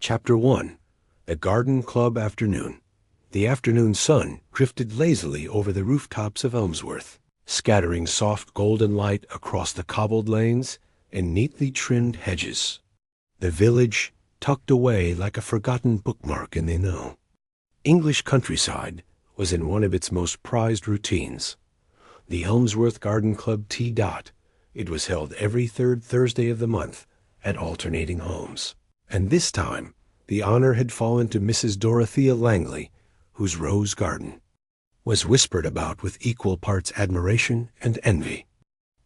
Chapter 1. The Garden Club Afternoon. The afternoon sun drifted lazily over the rooftops of Elmsworth, scattering soft golden light across the cobbled lanes and neatly trimmed hedges. The village tucked away like a forgotten bookmark in the know. English countryside was in one of its most prized routines. The Elmsworth Garden Club Tea. It was held every third Thursday of the month at alternating homes. And this time, the honor had fallen to Mrs. Dorothea Langley, whose rose garden was whispered about with equal parts admiration and envy.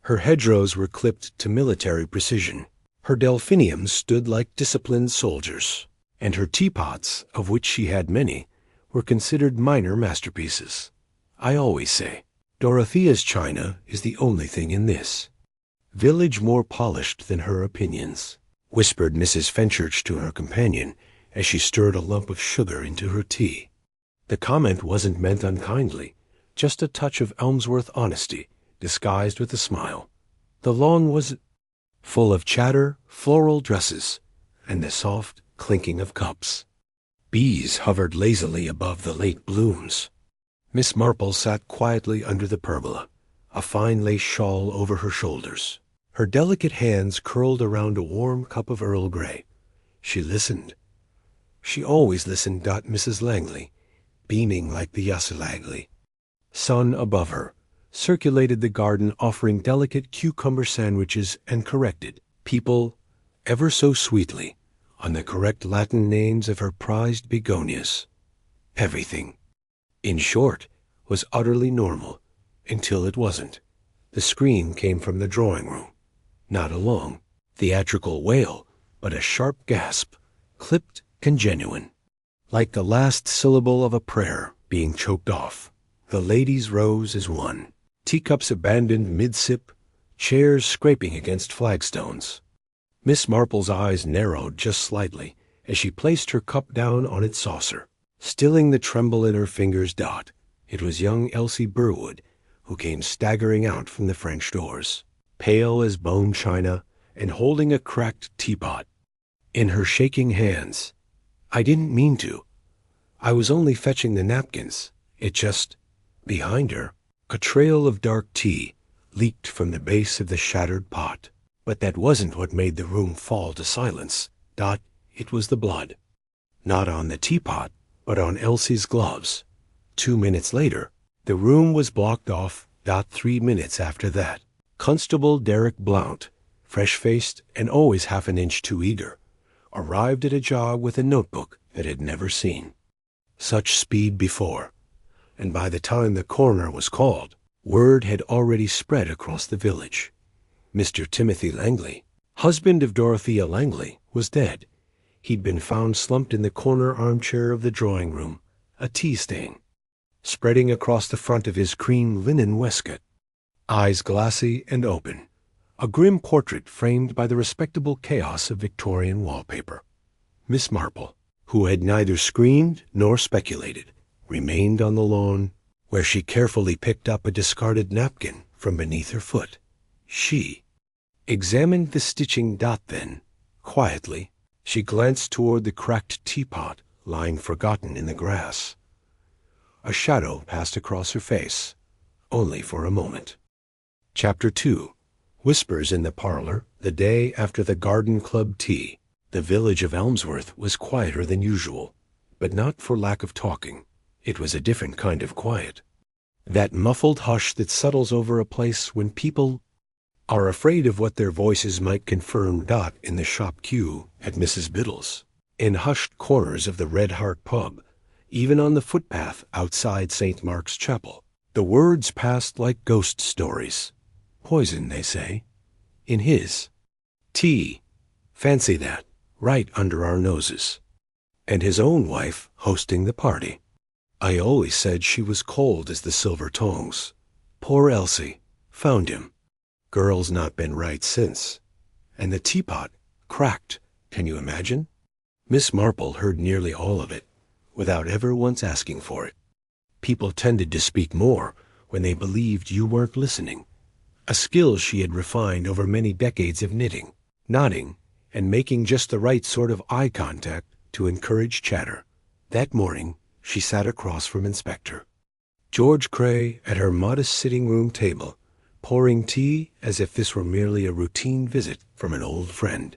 Her hedgerows were clipped to military precision. Her delphiniums stood like disciplined soldiers, and her teapots, of which she had many, were considered minor masterpieces. I always say, Dorothea's china is the only thing in this village more polished than her opinions, whispered Mrs. Fenchurch to her companion as she stirred a lump of sugar into her tea. The comment wasn't meant unkindly, just a touch of Elmsworth honesty disguised with a smile. The lawn was full of chatter, floral dresses, and the soft clinking of cups. Bees hovered lazily above the late blooms. Miss Marple sat quietly under the pergola, a fine lace shawl over her shoulders. Her delicate hands curled around a warm cup of Earl Grey. She listened. She always listened. Mrs. Langley, beaming like the Yasselagli. Sun above her circulated the garden, offering delicate cucumber sandwiches, and corrected people ever so sweetly on the correct Latin names of her prized begonias. Everything, in short, was utterly normal until it wasn't. The scream came from the drawing room. Not a long, theatrical wail, but a sharp gasp, clipped and genuine, like the last syllable of a prayer being choked off. The ladies rose as one, teacups abandoned mid-sip, chairs scraping against flagstones. Miss Marple's eyes narrowed just slightly as she placed her cup down on its saucer, stilling the tremble in her fingers. It was young Elsie Burwood, who came staggering out from the French doors, pale as bone china and holding a cracked teapot in her shaking hands. "I didn't mean to. I was only fetching the napkins. It just—" Behind her, a trail of dark tea leaked from the base of the shattered pot. But that wasn't what made the room fall to silence. It was the blood. Not on the teapot, but on Elsie's gloves. 2 minutes later, the room was blocked off. 3 minutes after that, Constable Derek Blount, fresh-faced and always half an inch too eager, arrived at a job with a notebook that had never seen such speed before, and by the time the coroner was called, word had already spread across the village. Mr. Timothy Langley, husband of Dorothea Langley, was dead. He'd been found slumped in the corner armchair of the drawing room, a tea stain spreading across the front of his cream linen waistcoat, eyes glassy and open, a grim portrait framed by the respectable chaos of Victorian wallpaper. Miss Marple, who had neither screamed nor speculated, remained on the lawn, where she carefully picked up a discarded napkin from beneath her foot. She examined the stitching. Then, quietly, she glanced toward the cracked teapot lying forgotten in the grass. A shadow passed across her face, only for a moment. Chapter 2. Whispers in the parlor the day after the Garden Club tea. The village of Elmsworth was quieter than usual, but not for lack of talking. It was a different kind of quiet. That muffled hush that settles over a place when people are afraid of what their voices might confirm. In the shop queue at Mrs. Biddle's, in hushed corners of the Red Hart pub, even on the footpath outside St. Mark's Chapel, the words passed like ghost stories. Poison, they say, in his tea. Fancy that, right under our noses. And his own wife hosting the party. I always said she was cold as the silver tongs. Poor Elsie, found him. Girl's not been right since. And the teapot, cracked, can you imagine? Miss Marple heard nearly all of it, without ever once asking for it. People tended to speak more when they believed you weren't listening, a skill she had refined over many decades of knitting, nodding and making just the right sort of eye contact to encourage chatter. That morning, she sat across from Inspector George Cray at her modest sitting-room table, pouring tea as if this were merely a routine visit from an old friend.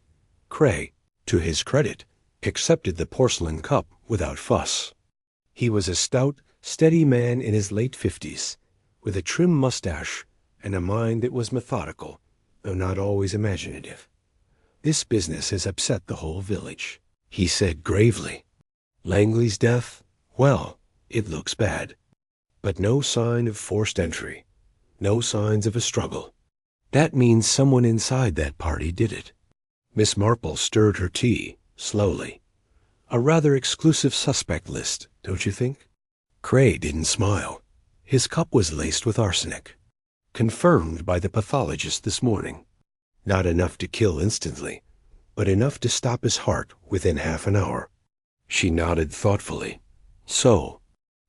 Cray, to his credit, accepted the porcelain cup without fuss. He was a stout, steady man in his late 50s, with a trim mustache and a mind that was methodical, though not always imaginative. "This business has upset the whole village," he said gravely. "Langley's death, well, it looks bad. But no sign of forced entry, no signs of a struggle. That means someone inside that party did it." Miss Marple stirred her tea, slowly. "A rather exclusive suspect list, don't you think?" Cray didn't smile. His cup was laced with arsenic. "Confirmed by the pathologist this morning. Not enough to kill instantly, but enough to stop his heart within half an hour." She nodded thoughtfully. "So,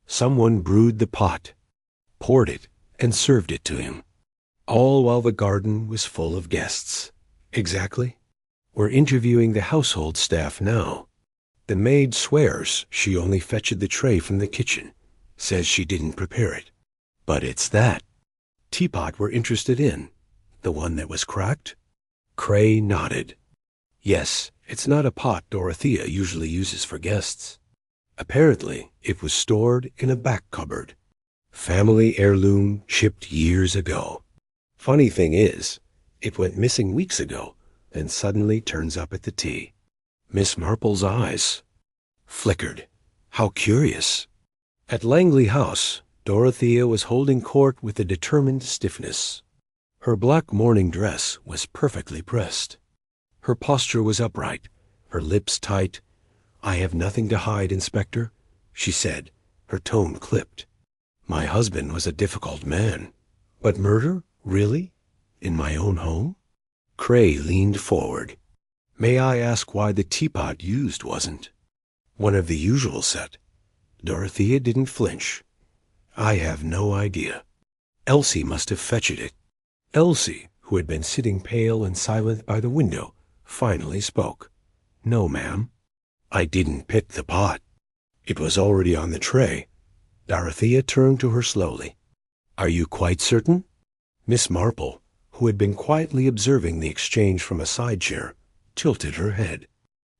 someone brewed the pot, poured it, and served it to him. All while the garden was full of guests." "Exactly. We're interviewing the household staff now. The maid swears she only fetched the tray from the kitchen, says she didn't prepare it. But it's that teapot we're interested in, the one that was cracked?" Cray nodded. "Yes, it's not a pot Dorothea usually uses for guests. Apparently, it was stored in a back cupboard. Family heirloom shipped years ago. Funny thing is, it went missing weeks ago, then suddenly turns up at the tea." Miss Marple's eyes flickered. How curious. At Langley House, Dorothea was holding court with a determined stiffness. Her black morning dress was perfectly pressed. Her posture was upright, her lips tight. "I have nothing to hide, Inspector," she said, her tone clipped. "My husband was a difficult man. But murder, really? In my own home?" Cray leaned forward. "May I ask why the teapot used wasn't one of the usual set?" Dorothea didn't flinch. "I have no idea. Elsie must have fetched it." Elsie, who had been sitting pale and silent by the window, finally spoke. "No, ma'am. I didn't pick the pot. It was already on the tray." Dorothea turned to her slowly. "Are you quite certain?" Miss Marple, who had been quietly observing the exchange from a side chair, tilted her head.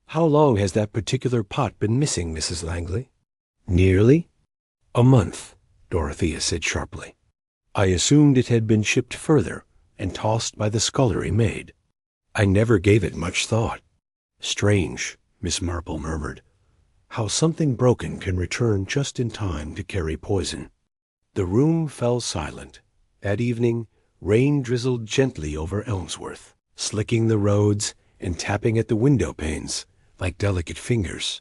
"How long has that particular pot been missing, Mrs. Langley?" "Nearly a month," Dorothea said sharply. "I assumed it had been shipped further and tossed by the scullery maid. I never gave it much thought." "Strange," Miss Marple murmured, "how something broken can return just in time to carry poison." The room fell silent. That evening, rain drizzled gently over Elmsworth, slicking the roads and tapping at the window panes like delicate fingers.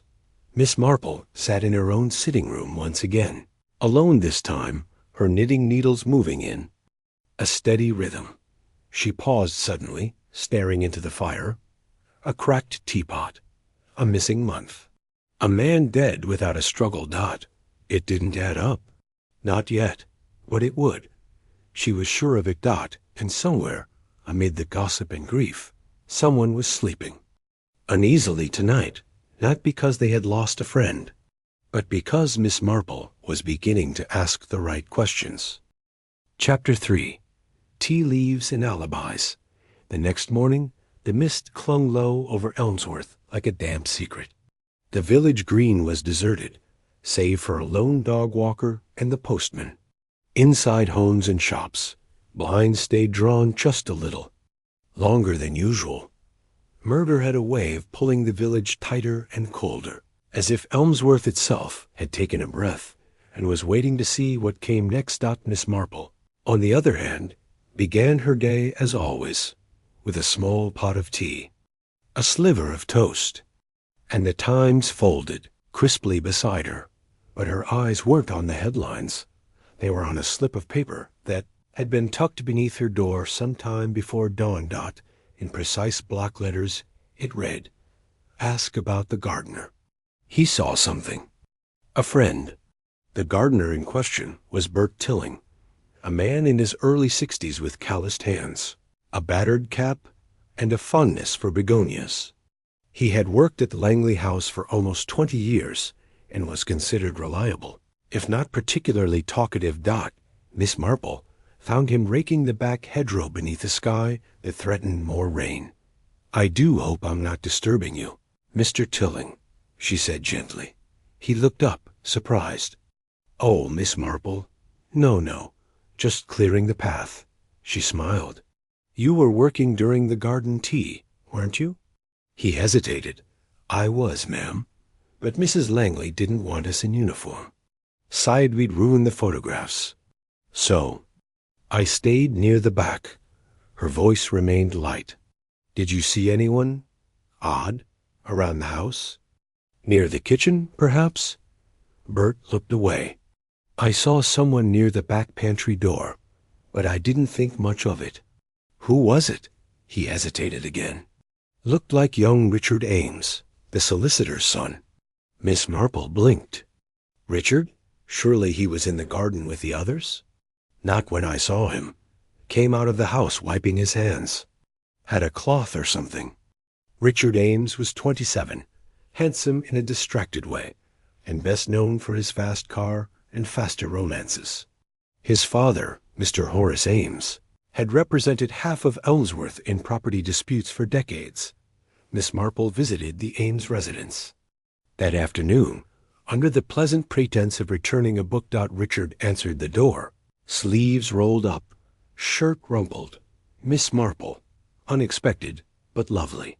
Miss Marple sat in her own sitting room once again, alone this time, her knitting needles moving in a steady rhythm. She paused suddenly, staring into the fire. A cracked teapot. A missing month. A man dead without a struggle dot. It didn't add up. Not yet, but it would. She was sure of it dot, and somewhere, amid the gossip and grief, someone was sleeping. Uneasily tonight, not because they had lost a friend, but because Miss Marple was beginning to ask the right questions. Chapter 3. Tea Leaves and Alibis. The next morning, the mist clung low over Elmsworth like a damp secret. The village green was deserted, save for a lone dog walker and the postman. Inside homes and shops, blinds stayed drawn just a little, longer than usual. Murder had a way of pulling the village tighter and colder, as if Elmsworth itself had taken a breath and was waiting to see what came next. Miss Marple, on the other hand, began her day as always, with a small pot of tea, a sliver of toast, and the Times folded crisply beside her. But her eyes weren't on the headlines. They were on a slip of paper that had been tucked beneath her door some time before dawn. In precise block letters, it read, "Ask about the gardener." He saw something. A friend. The gardener in question was Bert Tilling, a man in his early 60s with calloused hands, a battered cap, and a fondness for begonias. He had worked at the Langley house for almost 20 years and was considered reliable. If not particularly talkative, Miss Marple found him raking the back hedgerow beneath a sky that threatened more rain. "I do hope I'm not disturbing you, Mr. Tilling," she said gently. He looked up, surprised. "Oh, Miss Marple, no, just clearing the path." She smiled. "You were working during the garden tea, weren't you?" He hesitated. "I was, ma'am, but Mrs. Langley didn't want us in uniform. Sighed we'd ruin the photographs. So I stayed near the back." Her voice remained light. "Did you see anyone odd around the house? Near the kitchen, perhaps?" Bert looked away. "I saw someone near the back pantry door, but I didn't think much of it." "Who was it?" He hesitated again. "Looked like young Richard Ames, the solicitor's son." Miss Marple blinked. "Richard? Surely he was in the garden with the others?" "Not when I saw him. Came out of the house wiping his hands. Had a cloth or something." Richard Ames was 27, handsome in a distracted way, and best known for his fast car and faster romances. His father, Mr. Horace Ames, had represented half of Elmsworth in property disputes for decades. Miss Marple visited the Ames residence. That afternoon, under the pleasant pretense of returning a book. Richard answered the door, sleeves rolled up, shirt rumpled. "Miss Marple, unexpected, but lovely.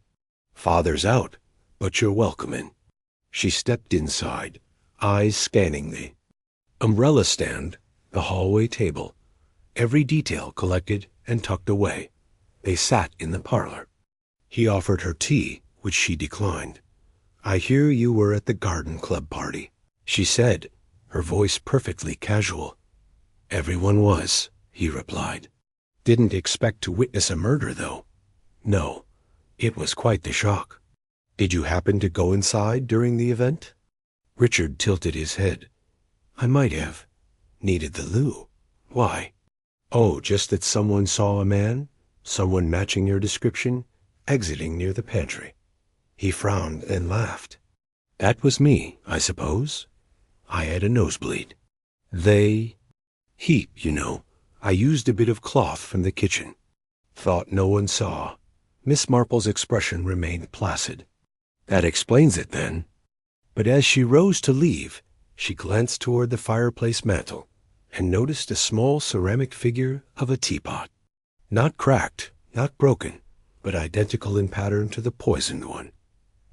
Father's out, but you're welcome in." She stepped inside, eyes scanning the umbrella stand, the hallway table, every detail collected and tucked away. They sat in the parlor. He offered her tea, which she declined. "I hear you were at the garden club party," she said, her voice perfectly casual. "Everyone was," he replied. "Didn't expect to witness a murder, though." "No, it was quite the shock." "Did you happen to go inside during the event?" Richard tilted his head. "I might have. Needed the loo." "Why?" "Oh, just that someone saw a man, someone matching your description, exiting near the pantry." He frowned and laughed. "That was me, I suppose. I had a nosebleed. Heap, you know. I used a bit of cloth from the kitchen. Thought no one saw." Miss Marple's expression remained placid. "That explains it, then." But as she rose to leave, she glanced toward the fireplace mantel and noticed a small ceramic figure of a teapot. Not cracked, not broken, but identical in pattern to the poisoned one.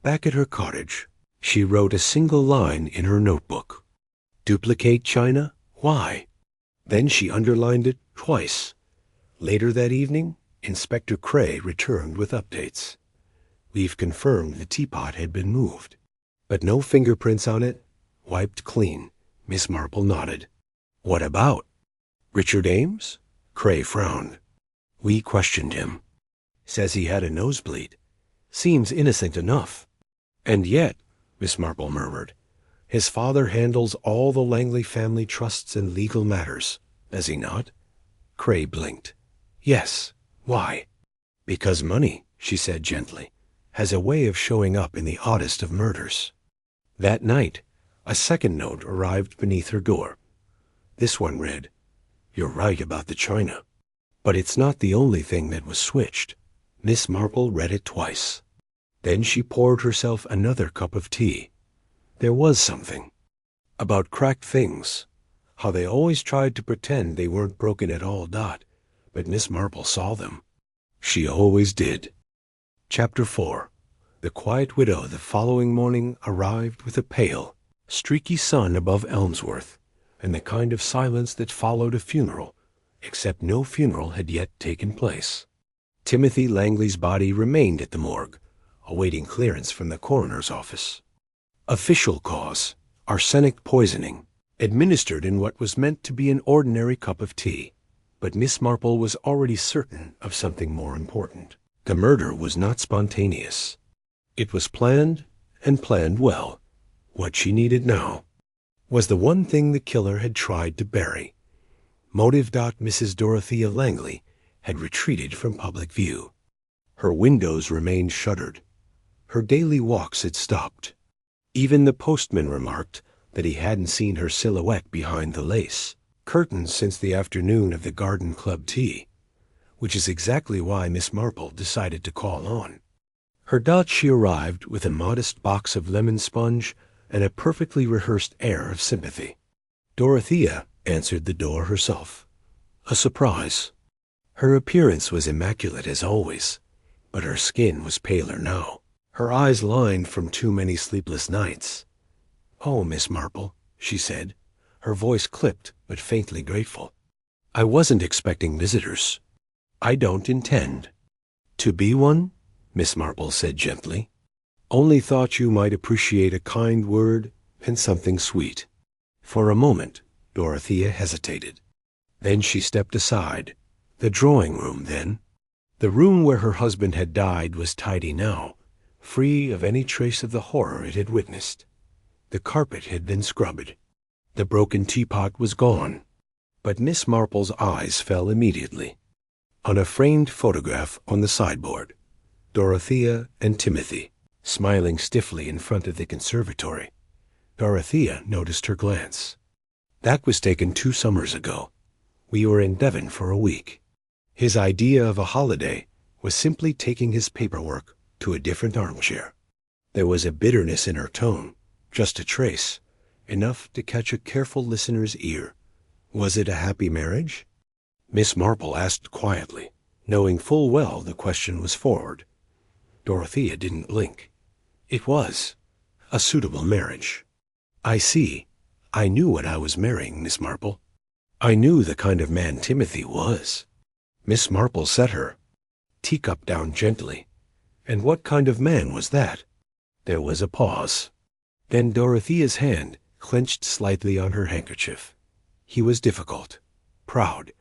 Back at her cottage, she wrote a single line in her notebook. "Duplicate china? Why?" Then she underlined it twice. Later that evening, Inspector Cray returned with updates. "We've confirmed the teapot had been moved, but no fingerprints on it. Wiped clean." Miss Marple nodded. "What about Richard Ames?" Cray frowned. "We questioned him. Says he had a nosebleed. Seems innocent enough." "And yet," Miss Marple murmured, "his father handles all the Langley family trusts and legal matters, does he not?" Cray blinked. "Yes. Why?" "Because money," she said gently, "has a way of showing up in the oddest of murders." That night, a second note arrived beneath her door. This one read, "You're right about the china, but it's not the only thing that was switched." Miss Marple read it twice. Then she poured herself another cup of tea. There was something about cracked things, how they always tried to pretend they weren't broken at all. But Miss Marple saw them. She always did. Chapter 4. The quiet widow the following morning arrived with a pale, streaky sun above Elmsworth, and the kind of silence that followed a funeral, except no funeral had yet taken place. Timothy Langley's body remained at the morgue, awaiting clearance from the coroner's office. Official cause, arsenic poisoning, administered in what was meant to be an ordinary cup of tea. But Miss Marple was already certain of something more important. The murder was not spontaneous. It was planned, and planned well. What she needed now was the one thing the killer had tried to bury. Motive. Mrs. Dorothea Langley had retreated from public view. Her windows remained shuttered. Her daily walks had stopped. Even the postman remarked that he hadn't seen her silhouette behind the lace curtains since the afternoon of the garden club tea, which is exactly why Miss Marple decided to call on. Her dot she arrived with a modest box of lemon sponge and a perfectly rehearsed air of sympathy. Dorothea answered the door herself. A surprise. Her appearance was immaculate as always, but her skin was paler now, her eyes lined from too many sleepless nights. "Oh, Miss Marple," she said, her voice clipped but faintly grateful. "I wasn't expecting visitors. I don't intend to be one," Miss Marple said gently. "Only thought you might appreciate a kind word and something sweet." For a moment, Dorothea hesitated. Then she stepped aside. The drawing room, then. The room where her husband had died was tidy now, free of any trace of the horror it had witnessed. The carpet had been scrubbed. The broken teapot was gone. But Miss Marple's eyes fell immediately on a framed photograph on the sideboard. Dorothea and Timothy, smiling stiffly in front of the conservatory. Dorothea noticed her glance. "That was taken 2 summers ago. We were in Devon for a week." His idea of a holiday was simply taking his paperwork to a different armchair. There was a bitterness in her tone, just a trace, enough to catch a careful listener's ear. Was it a happy marriage? Miss Marple asked quietly, knowing full well the question was forward. Dorothea didn't blink. "It was a suitable marriage." "I see. I knew what I was marrying, Miss Marple. I knew the kind of man Timothy was." Miss Marple set her teacup down gently. "And what kind of man was that?" There was a pause. Then Dorothea's hand clenched slightly on her handkerchief. "He was difficult, proud.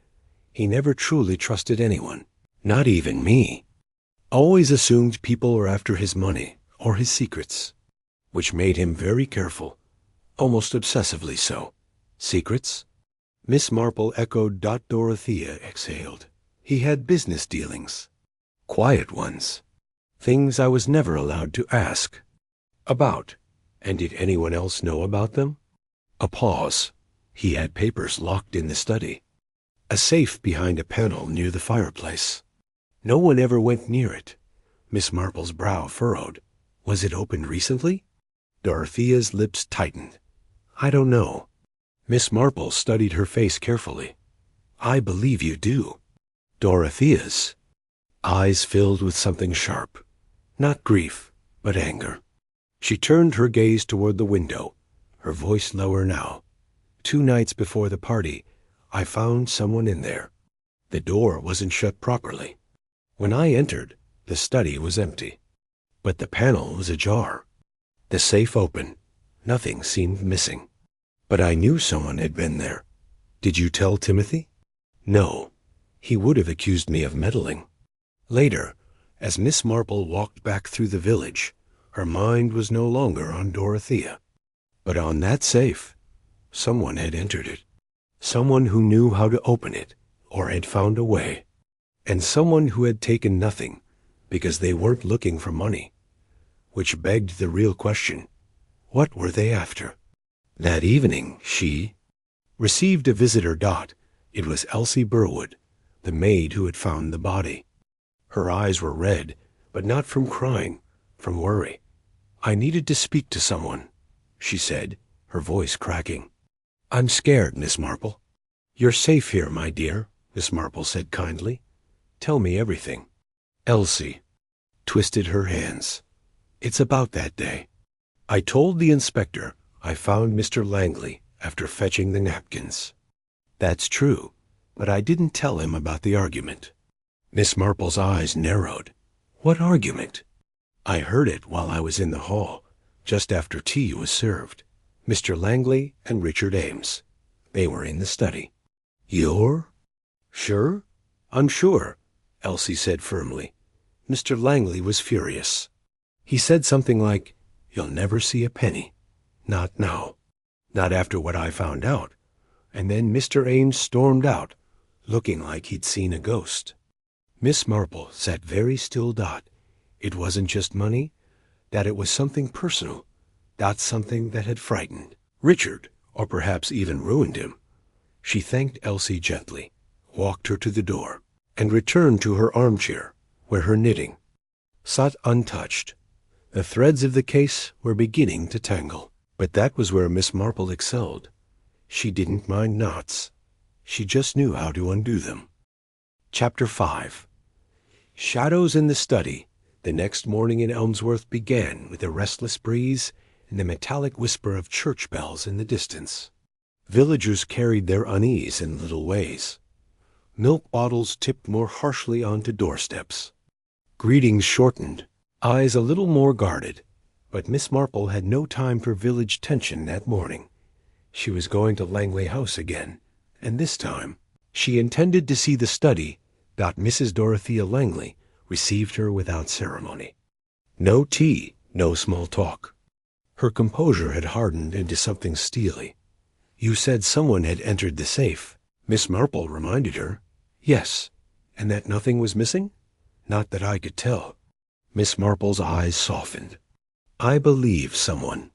He never truly trusted anyone, not even me. Always assumed people were after his money or his secrets, which made him very careful, almost obsessively so." "Secrets?" Miss Marple echoed. Dorothea exhaled. "He had business dealings. Quiet ones. Things I was never allowed to ask about. And did anyone else know about them?" A pause. "He had papers locked in the study. A safe behind a panel near the fireplace. No one ever went near it." Miss Marple's brow furrowed. "Was it opened recently?" Dorothea's lips tightened. "I don't know." Miss Marple studied her face carefully. "I believe you do." Dorothea's eyes filled with something sharp. Not grief, but anger. She turned her gaze toward the window, her voice lower now. "2 nights before the party, I found someone in there. The door wasn't shut properly. When I entered, the study was empty. But the panel was ajar. The safe open. Nothing seemed missing. But I knew someone had been there." "Did you tell Timothy?" "No. He would have accused me of meddling." Later, as Miss Marple walked back through the village, her mind was no longer on Dorothea, but on that safe. Someone had entered it. Someone who knew how to open it, or had found a way. And someone who had taken nothing, because they weren't looking for money. Which begged the real question, what were they after? That evening, she received a visitor. It was Elsie Burwood, the maid who had found the body. Her eyes were red, but not from crying, from worry. "I needed to speak to someone," she said, her voice cracking. "I'm scared, Miss Marple." "You're safe here, my dear," Miss Marple said kindly. "Tell me everything." Elsie twisted her hands. "It's about that day. I told the inspector I found Mr. Langley after fetching the napkins." "That's true, but I didn't tell him about the argument." Miss Marple's eyes narrowed. "What argument?" "I heard it while I was in the hall, just after tea was served. Mr. Langley and Richard Ames. They were in the study." "You're sure?" "I'm sure," Elsie said firmly. "Mr. Langley was furious. He said something like, 'You'll never see a penny. Not now. Not after what I found out.' And then Mr. Ames stormed out, looking like he'd seen a ghost." Miss Marple sat very still. "It wasn't just money? that it was something personal, not something that had frightened Richard, or perhaps even ruined him. She thanked Elsie gently, walked her to the door, and returned to her armchair, where her knitting sat untouched. The threads of the case were beginning to tangle, but that was where Miss Marple excelled. She didn't mind knots. She just knew how to undo them. Chapter 5. Shadows in the study. The next morning in Elmsworth began with a restless breeze and the metallic whisper of church bells in the distance. Villagers carried their unease in little ways. Milk bottles tipped more harshly onto doorsteps. Greetings shortened, eyes a little more guarded, but Miss Marple had no time for village tension that morning. She was going to Langley House again, and this time she intended to see the study. Mrs. Dorothea Langley received her without ceremony. No tea, no small talk. Her composure had hardened into something steely. You said someone had entered the safe, Miss Marple reminded her. Yes, and that nothing was missing? Not that I could tell. Miss Marple's eyes softened. I believe someone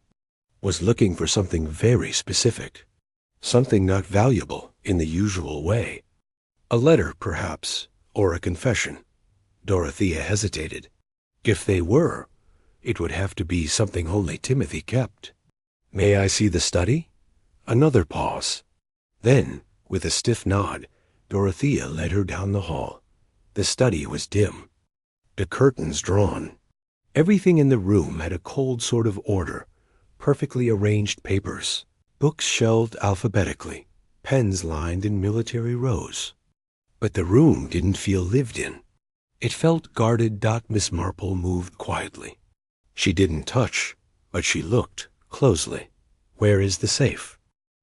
was looking for something very specific, something not valuable in the usual way. A letter, perhaps, or a confession. Dorothea hesitated. If they were, it would have to be something only Timothy kept. May I see the study? Another pause. Then, with a stiff nod, Dorothea led her down the hall. The study was dim, the curtains drawn. Everything in the room had a cold sort of order, perfectly arranged papers, books shelved alphabetically, pens lined in military rows. But the room didn't feel lived in. It felt guarded. Miss Marple moved quietly. She didn't touch, but she looked closely. Where is the safe?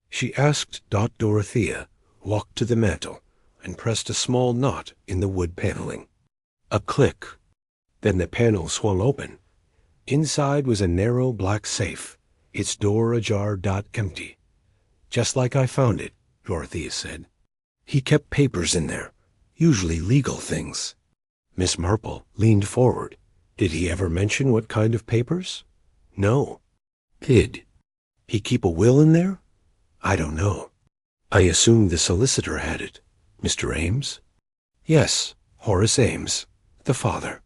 She asked. Dorothea walked to the mantel and pressed a small knot in the wood paneling. A click. Then the panel swung open. Inside was a narrow black safe, its door ajar. Empty. Just like I found it, Dorothea said. He kept papers in there, usually legal things. Miss Marple leaned forward. Did he ever mention what kind of papers? No. Did he keep a will in there? I don't know. I assumed the solicitor had it. Mr. Ames? Yes, Horace Ames, the father.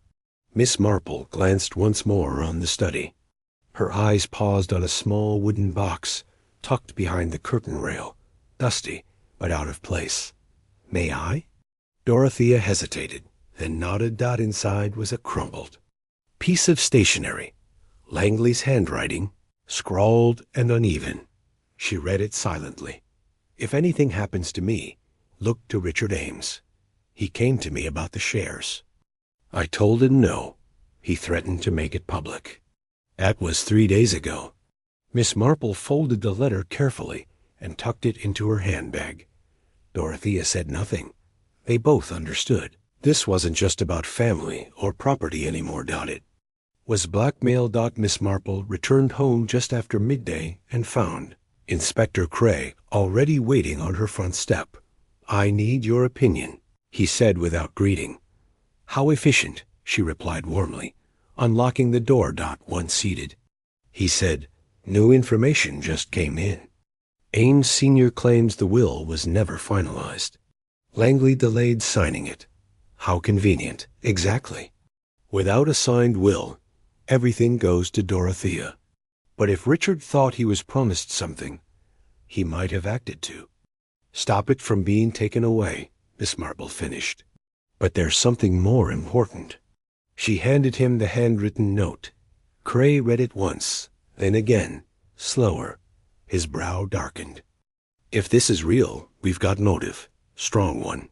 Miss Marple glanced once more around the study. Her eyes paused on a small wooden box tucked behind the curtain rail, dusty but out of place. May I? Dorothea hesitated, then nodded. Inside was a crumpled piece of stationery, Langley's handwriting, scrawled and uneven. She read it silently. If anything happens to me, look to Richard Ames. He came to me about the shares. I told him no. He threatened to make it public. That was 3 days ago. Miss Marple folded the letter carefully and tucked it into her handbag. Dorothea said nothing. They both understood. This wasn't just about family or property anymore. It was blackmail. Miss Marple returned home just after midday and found Inspector Cray already waiting on her front step. I need your opinion, he said without greeting. How efficient, she replied warmly, unlocking the door. Once seated. He said, new information just came in. Ames Sr. claims the will was never finalized. Langley delayed signing it. How convenient. Exactly. Without a signed will, everything goes to Dorothea. But if Richard thought he was promised something, he might have acted to stop it from being taken away, Miss Marple finished. But there's something more important. She handed him the handwritten note. Cray read it once, then again, slower. His brow darkened. If this is real, we've got motive. Strong one.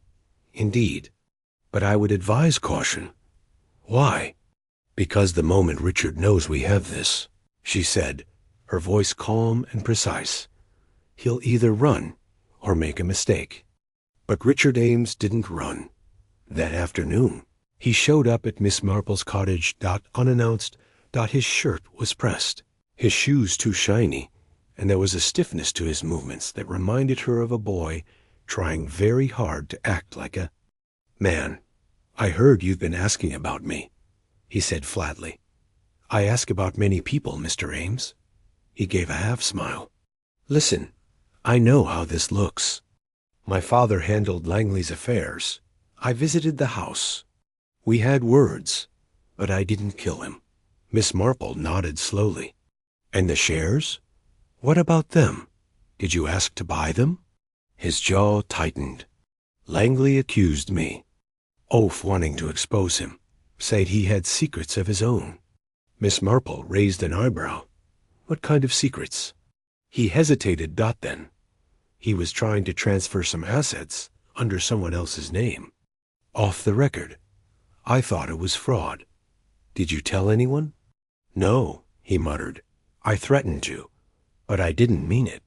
Indeed. But I would advise caution. Why? Because the moment Richard knows we have this, she said, her voice calm and precise, he'll either run or make a mistake. But Richard Ames didn't run. That afternoon, he showed up at Miss Marple's cottage. Unannounced. His shirt was pressed, his shoes too shiny, and there was a stiffness to his movements that reminded her of a boy trying very hard to act like a man. I heard you've been asking about me, he said flatly. I ask about many people, Mr. Ames. He gave a half-smile. Listen, I know how this looks. My father handled Langley's affairs. I visited the house. We had words, but I didn't kill him. Miss Marple nodded slowly. And the shares? What about them? Did you ask to buy them? His jaw tightened. Langley accused me. Oaf wanting to expose him, said he had secrets of his own. Miss Marple raised an eyebrow. What kind of secrets? He hesitated. Then. He was trying to transfer some assets under someone else's name. Off the record. I thought it was fraud. Did you tell anyone? No, he muttered. I threatened to, but I didn't mean it.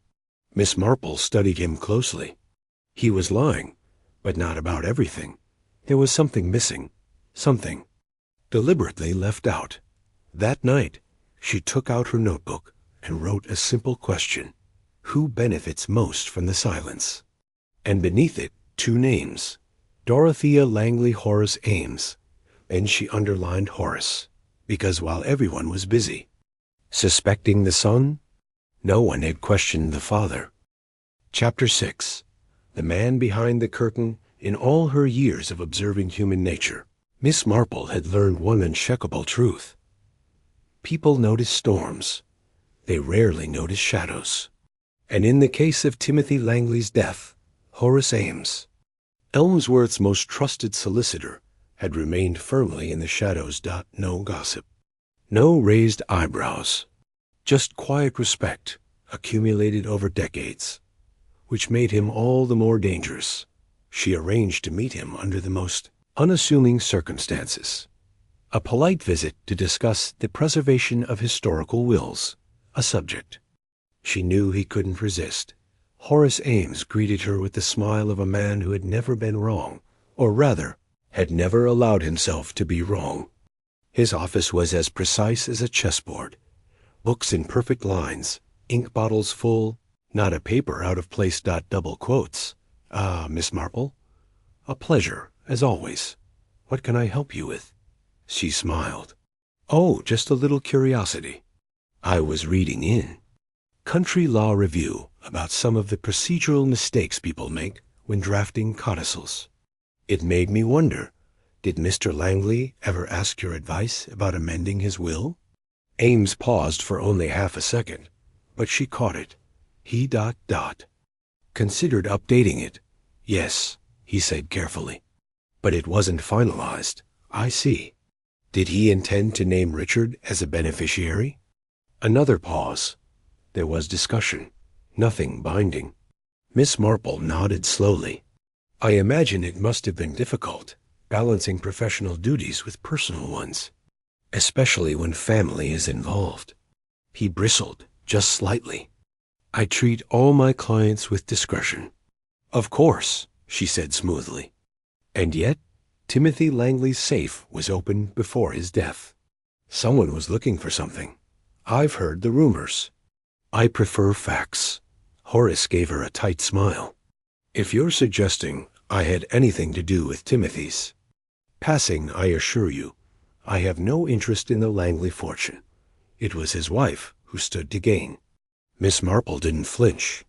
Miss Marple studied him closely. He was lying, but not about everything. There was something missing, something deliberately left out. That night, she took out her notebook and wrote a simple question. Who benefits most from the silence? And beneath it, 2 names. Dorothea Langley Horace Ames. And she underlined Horace, because while everyone was busy suspecting the son, no one had questioned the father. Chapter 6. The man behind the curtain. In all her years of observing human nature, Miss Marple had learned one unshakable truth. People notice storms. They rarely notice shadows. And in the case of Timothy Langley's death, Horace Ames, Elmsworth's most trusted solicitor, had remained firmly in the shadows. No gossip. No raised eyebrows. Just quiet respect, accumulated over decades, which made him all the more dangerous. She arranged to meet him under the most unassuming circumstances. A polite visit to discuss the preservation of historical wills, a subject she knew he couldn't resist. Horace Ames greeted her with the smile of a man who had never been wrong, or rather, had never allowed himself to be wrong. His office was as precise as a chessboard. Books in perfect lines, ink bottles full, not a paper out of place. Double quotes. Ah, Miss Marple. A pleasure, as always. What can I help you with? She smiled. Oh, just a little curiosity. I was reading in Country Law Review about some of the procedural mistakes people make when drafting codicils. It made me wonder, did Mr. Langley ever ask your advice about amending his will? Ames paused for only half a second, but she caught it. He ... considered updating it. Yes, he said carefully. But it wasn't finalized. I see. Did he intend to name Richard as a beneficiary? Another pause. There was discussion. Nothing binding. Miss Marple nodded slowly. I imagine it must have been difficult, balancing professional duties with personal ones, especially when family is involved. He bristled, just slightly. I treat all my clients with discretion. Of course, she said smoothly. And yet, Timothy Langley's safe was opened before his death. Someone was looking for something. I've heard the rumors. I prefer facts. Horace gave her a tight smile. If you're suggesting I had anything to do with Timothy's passing, I assure you, I have no interest in the Langley fortune. It was his wife who stood to gain. Miss Marple didn't flinch.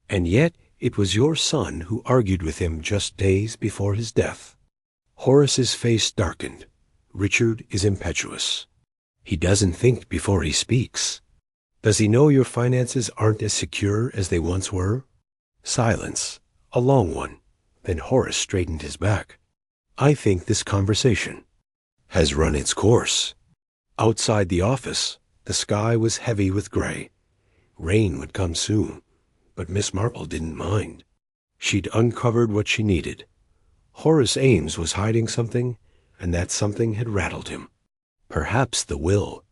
And yet it was your son who argued with him just days before his death. Horace's face darkened. Richard is impetuous. He doesn't think before he speaks. Does he know your finances aren't as secure as they once were? Silence, a long one. Then Horace straightened his back. I think this conversation has run its course. Outside the office, the sky was heavy with gray. Rain would come soon, but Miss Marple didn't mind. She'd uncovered what she needed. Horace Ames was hiding something, and that something had rattled him. Perhaps the will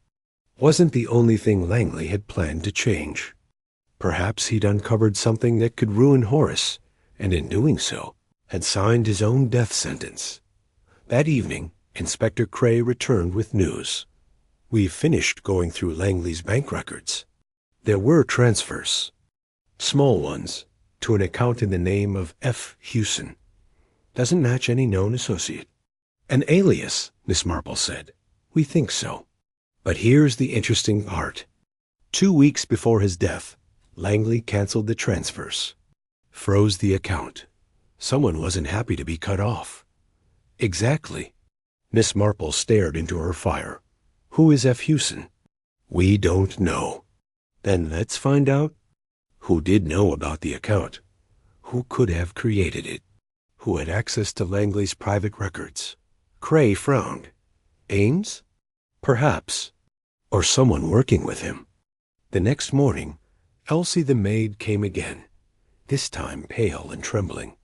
wasn't the only thing Langley had planned to change. Perhaps he'd uncovered something that could ruin Horace, and in doing so, had signed his own death sentence. That evening, Inspector Cray returned with news. We've finished going through Langley's bank records. There were transfers, small ones, to an account in the name of F. Hewson. Doesn't match any known associate. An alias, Miss Marple said. We think so. But here's the interesting part. 2 weeks before his death, Langley canceled the transfers, froze the account. Someone wasn't happy to be cut off. Exactly. Miss Marple stared into her fire. Who is F. Hewson? We don't know. Then let's find out. Who did know about the account? Who could have created it? Who had access to Langley's private records? Cray frowned. Ames? Perhaps. Or someone working with him. The next morning, Elsie the maid came again, this time pale and trembling.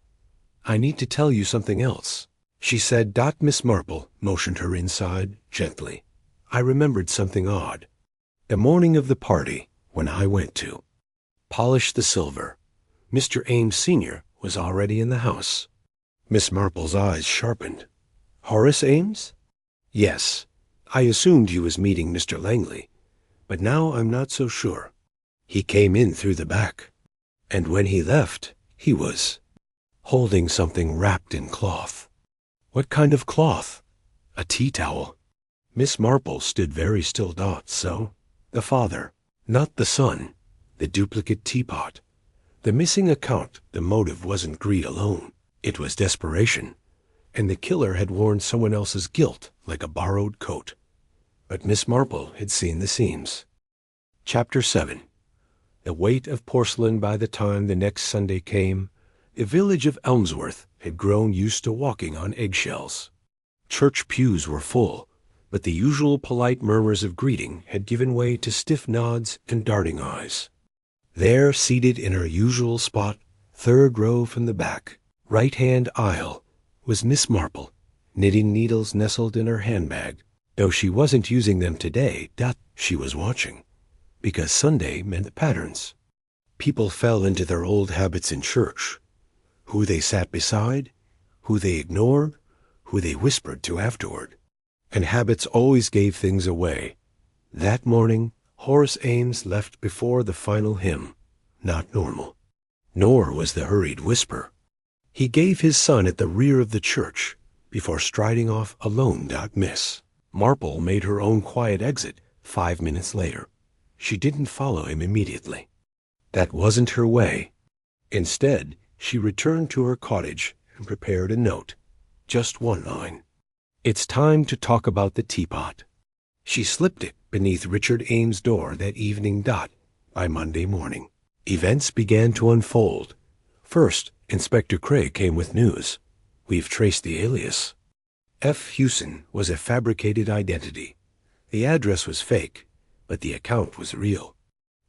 I need to tell you something else, she said. Miss Marple motioned her inside gently. I remembered something odd. The morning of the party, when I went to polish the silver, Mr. Ames Sr. was already in the house. Miss Marple's eyes sharpened. Horace Ames? Yes. I assumed he was meeting Mr. Langley, but now I'm not so sure. He came in through the back, and when he left, he was holding something wrapped in cloth. What kind of cloth? A tea towel. Miss Marple stood very still. So, the father, not the son, the duplicate teapot, the missing account. The motive wasn't greed alone. It was desperation, and the killer had worn someone else's guilt like a borrowed coat. But Miss Marple had seen the seams. Chapter 7. The weight of porcelain. By the time the next Sunday came, the village of Elmsworth had grown used to walking on eggshells. Church pews were full, but the usual polite murmurs of greeting had given way to stiff nods and darting eyes. There, seated in her usual spot, third row from the back, right-hand aisle, was Miss Marple, knitting needles nestled in her handbag. Though she wasn't using them today, she was watching, because Sunday meant patterns. People fell into their old habits in church. Who they sat beside, who they ignored, who they whispered to afterward. And habits always gave things away. That morning, Horace Ames left before the final hymn. Not normal. Nor was the hurried whisper. He gave his son at the rear of the church before striding off alone. Miss Marple made her own quiet exit 5 minutes later. She didn't follow him immediately. That wasn't her way. Instead, she returned to her cottage and prepared a note. Just one line. It's time to talk about the teapot. She slipped it beneath Richard Ames' door that evening. By Monday morning, events began to unfold. First, Inspector Cray came with news. We've traced the alias. F. Hewson was a fabricated identity. The address was fake, but the account was real.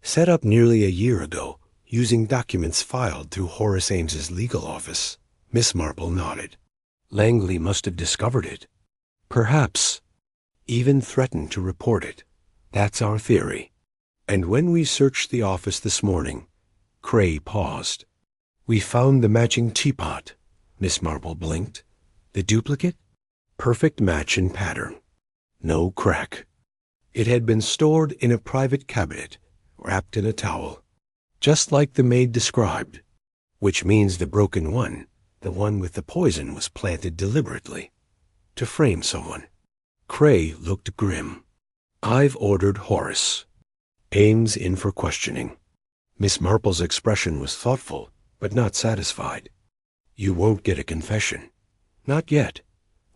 Set up nearly a year ago, using documents filed through Horace Ames's legal office. Miss Marple nodded. Langley must have discovered it. Perhaps. Even threatened to report it. That's our theory. And when we searched the office this morning, Cray paused. We found the matching teapot. Miss Marple blinked. The duplicate? Perfect match in pattern. No crack. It had been stored in a private cabinet, wrapped in a towel, just like the maid described, which means the broken one, the one with the poison, was planted deliberately to frame someone. Cray looked grim. I've ordered Horace Ames in for questioning. Miss Marple's expression was thoughtful, but not satisfied. You won't get a confession. Not yet.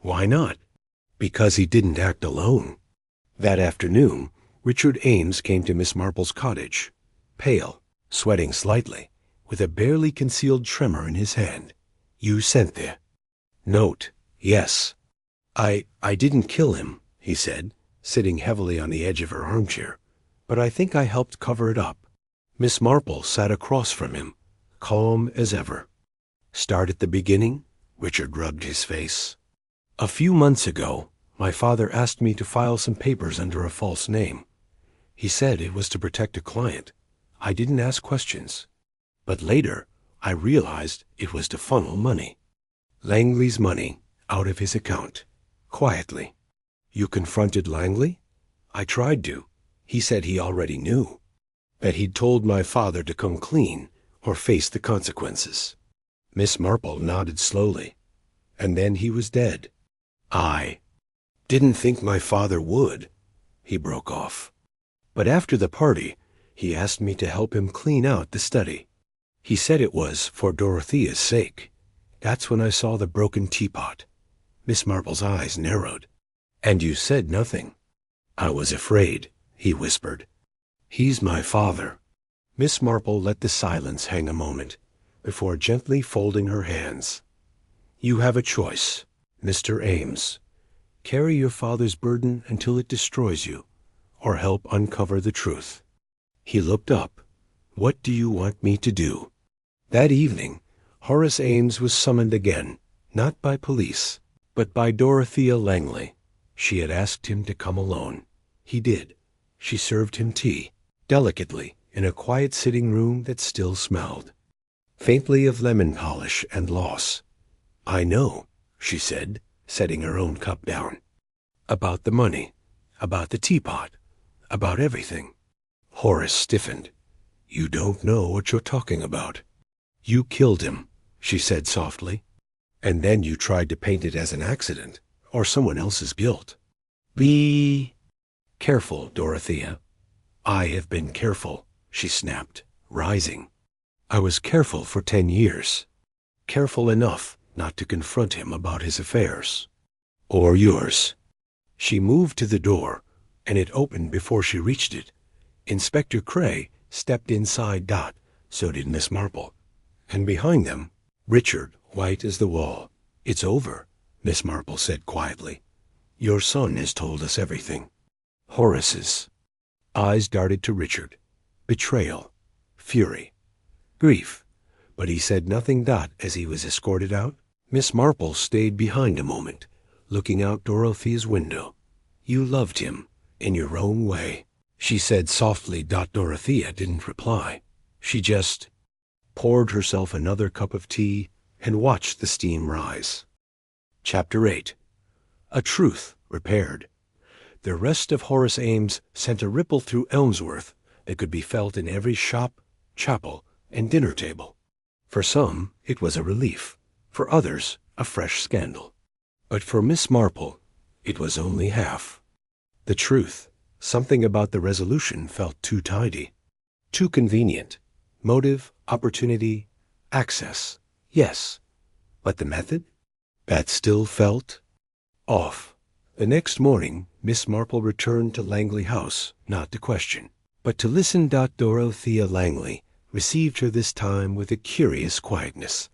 Why not? Because he didn't act alone. That afternoon, Richard Ames came to Miss Marple's cottage, pale, sweating slightly, with a barely concealed tremor in his hand. You sent the note. Yes. I didn't kill him, he said, sitting heavily on the edge of her armchair, but I think I helped cover it up. Miss Marple sat across from him, calm as ever. Start at the beginning? Richard rubbed his face. A few months ago, my father asked me to file some papers under a false name. He said it was to protect a client. I didn't ask questions. But later, I realized it was to funnel money. Langley's money out of his account. Quietly. You confronted Langley? I tried to. He said he already knew. That he'd told my father to come clean or face the consequences. Miss Marple nodded slowly. And then he was dead. I didn't think my father would. he broke off. But after the party, he asked me to help him clean out the study. He said it was for Dorothea's sake. That's when I saw the broken teapot. Miss Marple's eyes narrowed. And you said nothing. I was afraid, he whispered. He's my father. Miss Marple let the silence hang a moment, before gently folding her hands. You have a choice, Mr. Ames. Carry your father's burden until it destroys you, or help uncover the truth. He looked up. What do you want me to do? That evening, Horace Ames was summoned again, not by police, but by Dorothea Langley. She had asked him to come alone. He did. She served him tea, delicately, in a quiet sitting room that still smelled, faintly of lemon polish and loss. I know, she said, setting her own cup down. About the money, about the teapot, about everything. Horace stiffened. You don't know what you're talking about. You killed him, she said softly. And then you tried to paint it as an accident, or someone else's guilt. Be careful, Dorothea. I have been careful, she snapped, rising. I was careful for 10 years. Careful enough not to confront him about his affairs. Or yours. She moved to the door, and it opened before she reached it. Inspector Cray stepped inside Dot, so did Miss Marple. And behind them, Richard, white as the wall. It's over, Miss Marple said quietly. Your son has told us everything. Horace's eyes darted to Richard. Betrayal, fury, grief. But he said nothing. Dot, as he was escorted out. Miss Marple stayed behind a moment, looking out Dorothea's window. You loved him, in your own way, she said softly. Dorothea didn't reply. She just poured herself another cup of tea and watched the steam rise. Chapter 8. A Truth Repaired. The rest of Horace Ames sent a ripple through Elmsworth that could be felt in every shop, chapel, and dinner table. For some, it was a relief. For others, a fresh scandal. But for Miss Marple, it was only half. The truth, something about the resolution felt too tidy, too convenient. Motive, opportunity, access, yes. But the method? That still felt off. The next morning, Miss Marple returned to Langley House, not to question, but to listen. Dorothea Langley received her this time with a curious quietness.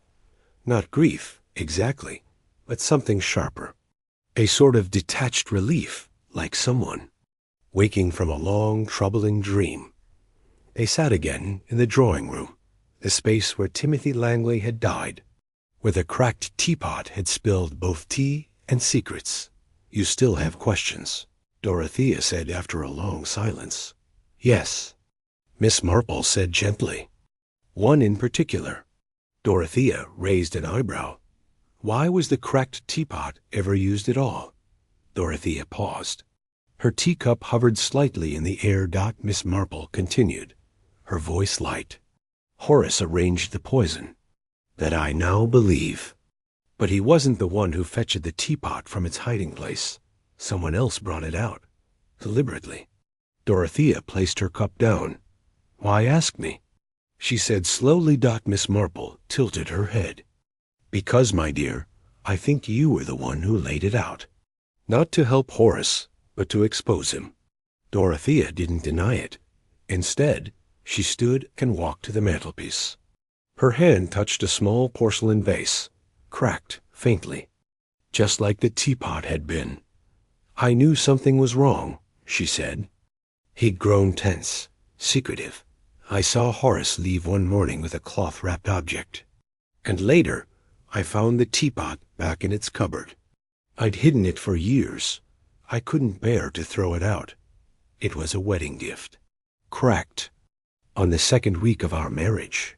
Not grief, exactly, but something sharper. A sort of detached relief, like someone waking from a long, troubling dream. They sat again in the drawing room, the space where Timothy Langley had died, where the cracked teapot had spilled both tea and secrets. You still have questions, Dorothea said after a long silence. Yes, Miss Marple said gently. One in particular. Dorothea raised an eyebrow. Why was the cracked teapot ever used at all? Dorothea paused. Her teacup hovered slightly in the air. Miss Marple continued, her voice light. Horace arranged the poison. That I now believe. But he wasn't the one who fetched the teapot from its hiding place. Someone else brought it out, deliberately. Dorothea placed her cup down. Why ask me? She said slowly. Miss Marple tilted her head. Because, my dear, I think you were the one who laid it out. Not to help Horace, but to expose him. Dorothea didn't deny it. Instead, she stood and walked to the mantelpiece. Her hand touched a small porcelain vase, cracked faintly, just like the teapot had been. I knew something was wrong, she said. He'd grown tense, secretive. I saw Horace leave one morning with a cloth-wrapped object. And later, I found the teapot back in its cupboard. I'd hidden it for years. I couldn't bear to throw it out. It was a wedding gift. Cracked. On the second week of our marriage.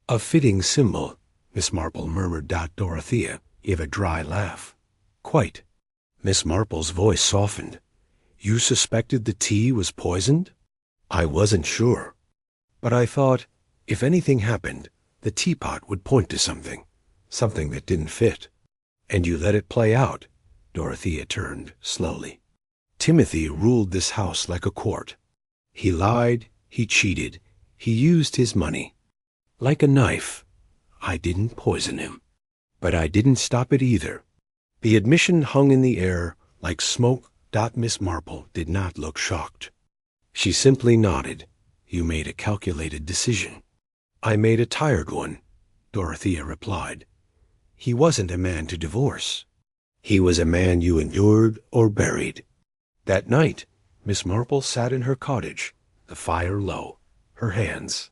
A fitting symbol, Miss Marple murmured. Dorothea gave a dry laugh. Quite. Miss Marple's voice softened. You suspected the tea was poisoned? I wasn't sure. But I thought, if anything happened, the teapot would point to something that didn't fit. And you let it play out. Dorothea turned slowly. Timothy ruled this house like a court. He lied, he cheated, he used his money. Like a knife, I didn't poison him. But I didn't stop it either. The admission hung in the air like smoke. Miss Marple did not look shocked. She simply nodded. You made a calculated decision. I made a tired one, Dorothea replied. He wasn't a man to divorce. He was a man you endured or buried. That night, Miss Marple sat in her cottage, the fire low, her hands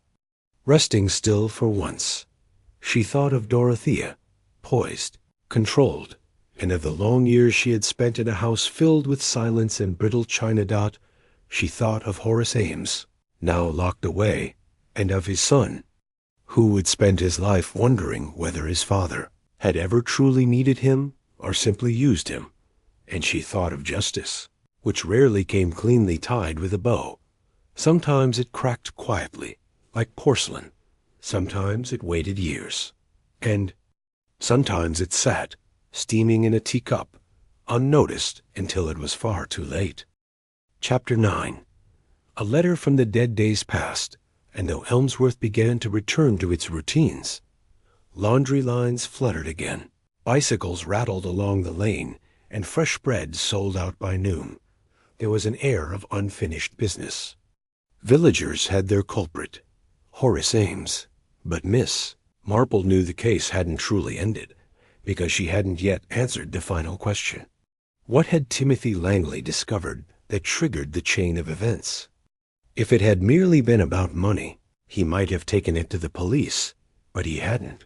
resting still for once. She thought of Dorothea, poised, controlled, and of the long years she had spent in a house filled with silence and brittle china. She thought of Horace Ames, now locked away, and of his son, who would spend his life wondering whether his father had ever truly needed him or simply used him. And she thought of justice, which rarely came cleanly tied with a bow. Sometimes it cracked quietly, like porcelain. Sometimes it waited years. And sometimes it sat, steaming in a teacup, unnoticed until it was far too late. Chapter 9. A letter from the dead days past, and though Elmsworth began to return to its routines, laundry lines fluttered again, bicycles rattled along the lane, and fresh bread sold out by noon. There was an air of unfinished business. Villagers had their culprit, Horace Ames, but Miss Marple knew the case hadn't truly ended, because she hadn't yet answered the final question. What had Timothy Langley discovered that triggered the chain of events? If it had merely been about money, he might have taken it to the police, but he hadn't.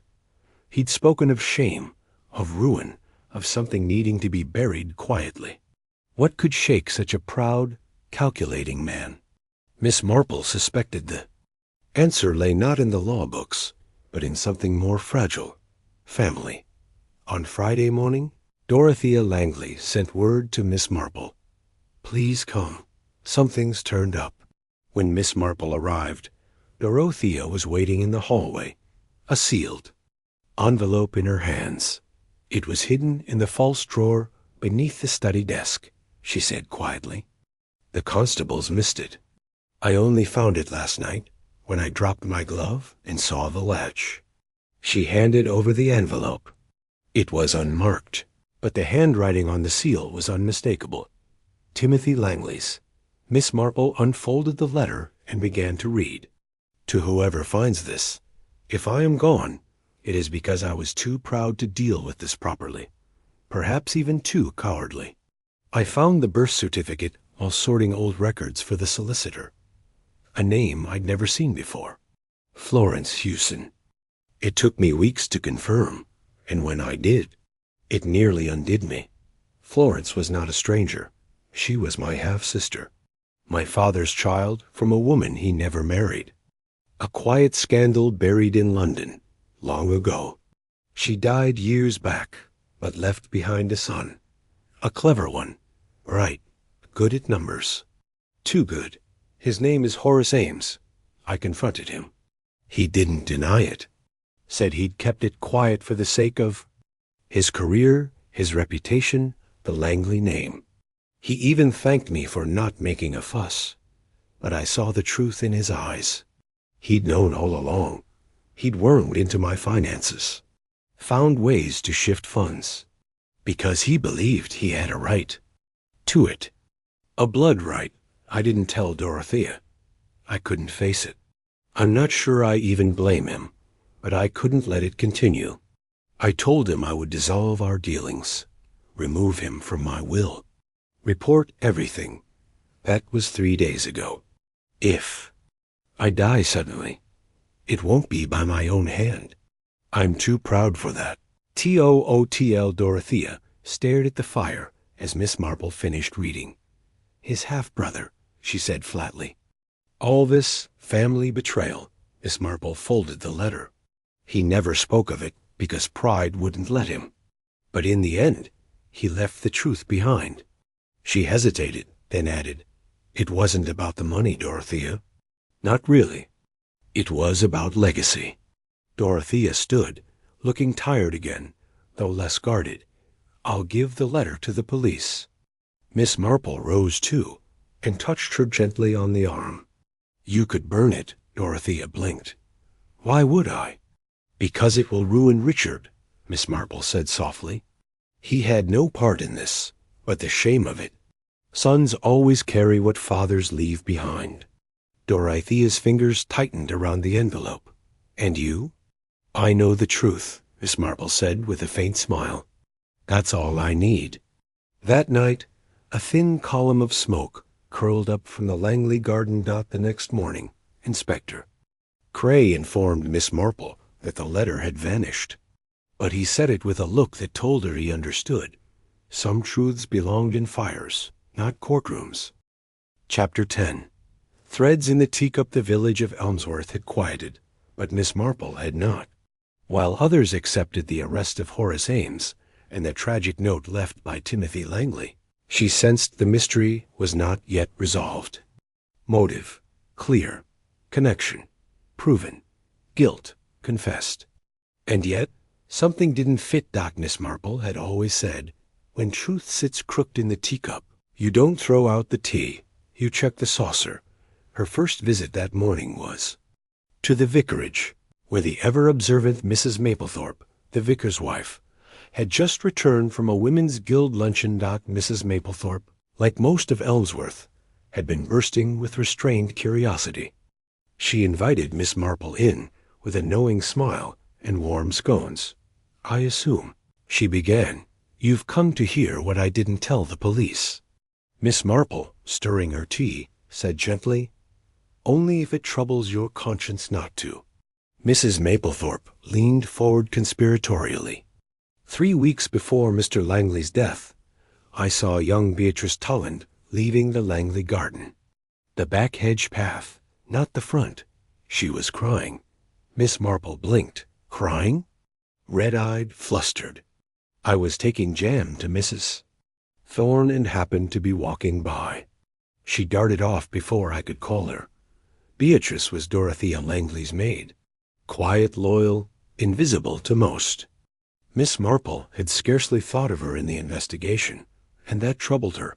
He'd spoken of shame, of ruin, of something needing to be buried quietly. What could shake such a proud, calculating man? Miss Marple suspected the answer lay not in the law books, but in something more fragile: family. On Friday morning, Dorothea Langley sent word to Miss Marple. Please come. Something's turned up. When Miss Marple arrived, Dorothea was waiting in the hallway, a sealed envelope in her hands. It was hidden in the false drawer beneath the study desk, she said quietly. The constables missed it. I only found it last night when I dropped my glove and saw the latch. She handed over the envelope. It was unmarked, but the handwriting on the seal was unmistakable. Timothy Langley's. Miss Marple unfolded the letter and began to read. To whoever finds this, if I am gone, it is because I was too proud to deal with this properly, perhaps even too cowardly. I found the birth certificate while sorting old records for the solicitor. A name I'd never seen before. Florence Hewson. It took me weeks to confirm, and when I did, it nearly undid me. Florence was not a stranger. She was my half-sister. My father's child from a woman he never married. A quiet scandal buried in London, long ago. She died years back, but left behind a son. A clever one, bright, good at numbers. Too good. His name is Horace Ames. I confronted him. He didn't deny it. Said he'd kept it quiet for the sake of his career, his reputation, the Langley name. He even thanked me for not making a fuss. But I saw the truth in his eyes. He'd known all along. He'd wormed into my finances, found ways to shift funds, because he believed he had a right to it. A blood right. I didn't tell Dorothea. I couldn't face it. I'm not sure I even blame him, but I couldn't let it continue. I told him I would dissolve our dealings, remove him from my will, report everything. That was 3 days ago. If I die suddenly, it won't be by my own hand. I'm too proud for that. Tootl Dorothea stared at the fire as Miss Marple finished reading. His half-brother, she said flatly. All this family betrayal. Miss Marple folded the letter. He never spoke of it because pride wouldn't let him. But in the end, he left the truth behind. She hesitated, then added, It wasn't about the money, Dorothea. Not really. It was about legacy. Dorothea stood, looking tired again, though less guarded. I'll give the letter to the police. Miss Marple rose too, and touched her gently on the arm. "You could burn it," Dorothea blinked. "Why would I?" "Because it will ruin Richard," Miss Marple said softly. "He had no part in this, but the shame of it. Sons always carry what fathers leave behind." Dorothea's fingers tightened around the envelope. "And you?" "I know the truth," Miss Marple said with a faint smile. "That's all I need." That night, a thin column of smoke curled up from the Langley garden. The next morning, Inspector Cray informed Miss Marple that the letter had vanished. But he said it with a look that told her he understood. Some truths belonged in fires, not courtrooms. Chapter 10. Threads in the teacup. The village of Elmsworth had quieted, but Miss Marple had not. While others accepted the arrest of Horace Ames and the tragic note left by Timothy Langley, she sensed the mystery was not yet resolved. Motive clear, connection proven, guilt confessed. And yet something didn't fit. Miss Marple had always said, "When truth sits crooked in the teacup, you don't throw out the tea, you check the saucer." Her first visit that morning was to the vicarage, where the ever-observant Mrs. Maplethorpe, the vicar's wife, had just returned from a women's guild luncheon. Mrs. Maplethorpe, like most of Elmsworth, had been bursting with restrained curiosity. She invited Miss Marple in with a knowing smile and warm scones. "I assume," she began, "you've come to hear what I didn't tell the police." Miss Marple, stirring her tea, said gently, "Only if it troubles your conscience not to." Mrs. Maplethorpe leaned forward conspiratorially. 3 weeks before Mr. Langley's death, I saw young Beatrice Tulland leaving the Langley garden. The back hedge path, not the front. She was crying. Miss Marple blinked. "Crying?" Red-eyed, flustered. "I was taking jam to Mrs. Thorne and happened to be walking by. She darted off before I could call her. Beatrice was Dorothea Langley's maid. Quiet, loyal, invisible to most. Miss Marple had scarcely thought of her in the investigation, and that troubled her.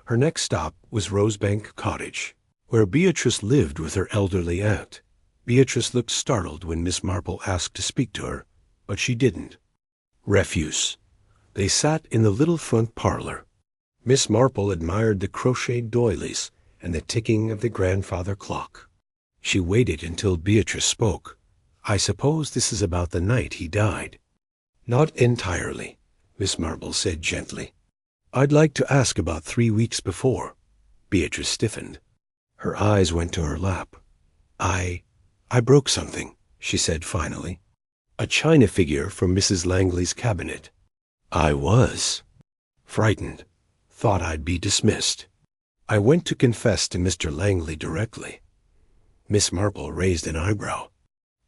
Her next stop was Rosebank Cottage, where Beatrice lived with her elderly aunt. Beatrice looked startled when Miss Marple asked to speak to her, but she didn't. Refuse. They sat in the little front parlor. Miss Marple admired the crocheted doilies and the ticking of the grandfather clock. She waited until Beatrice spoke. "I suppose this is about the night he died." "Not entirely," Miss Marple said gently. "I'd like to ask about 3 weeks before." Beatrice stiffened. Her eyes went to her lap. I broke something," she said finally. "A china figure from Mrs. Langley's cabinet. I was frightened. Thought I'd be dismissed. I went to confess to Mr. Langley directly." Miss Marple raised an eyebrow.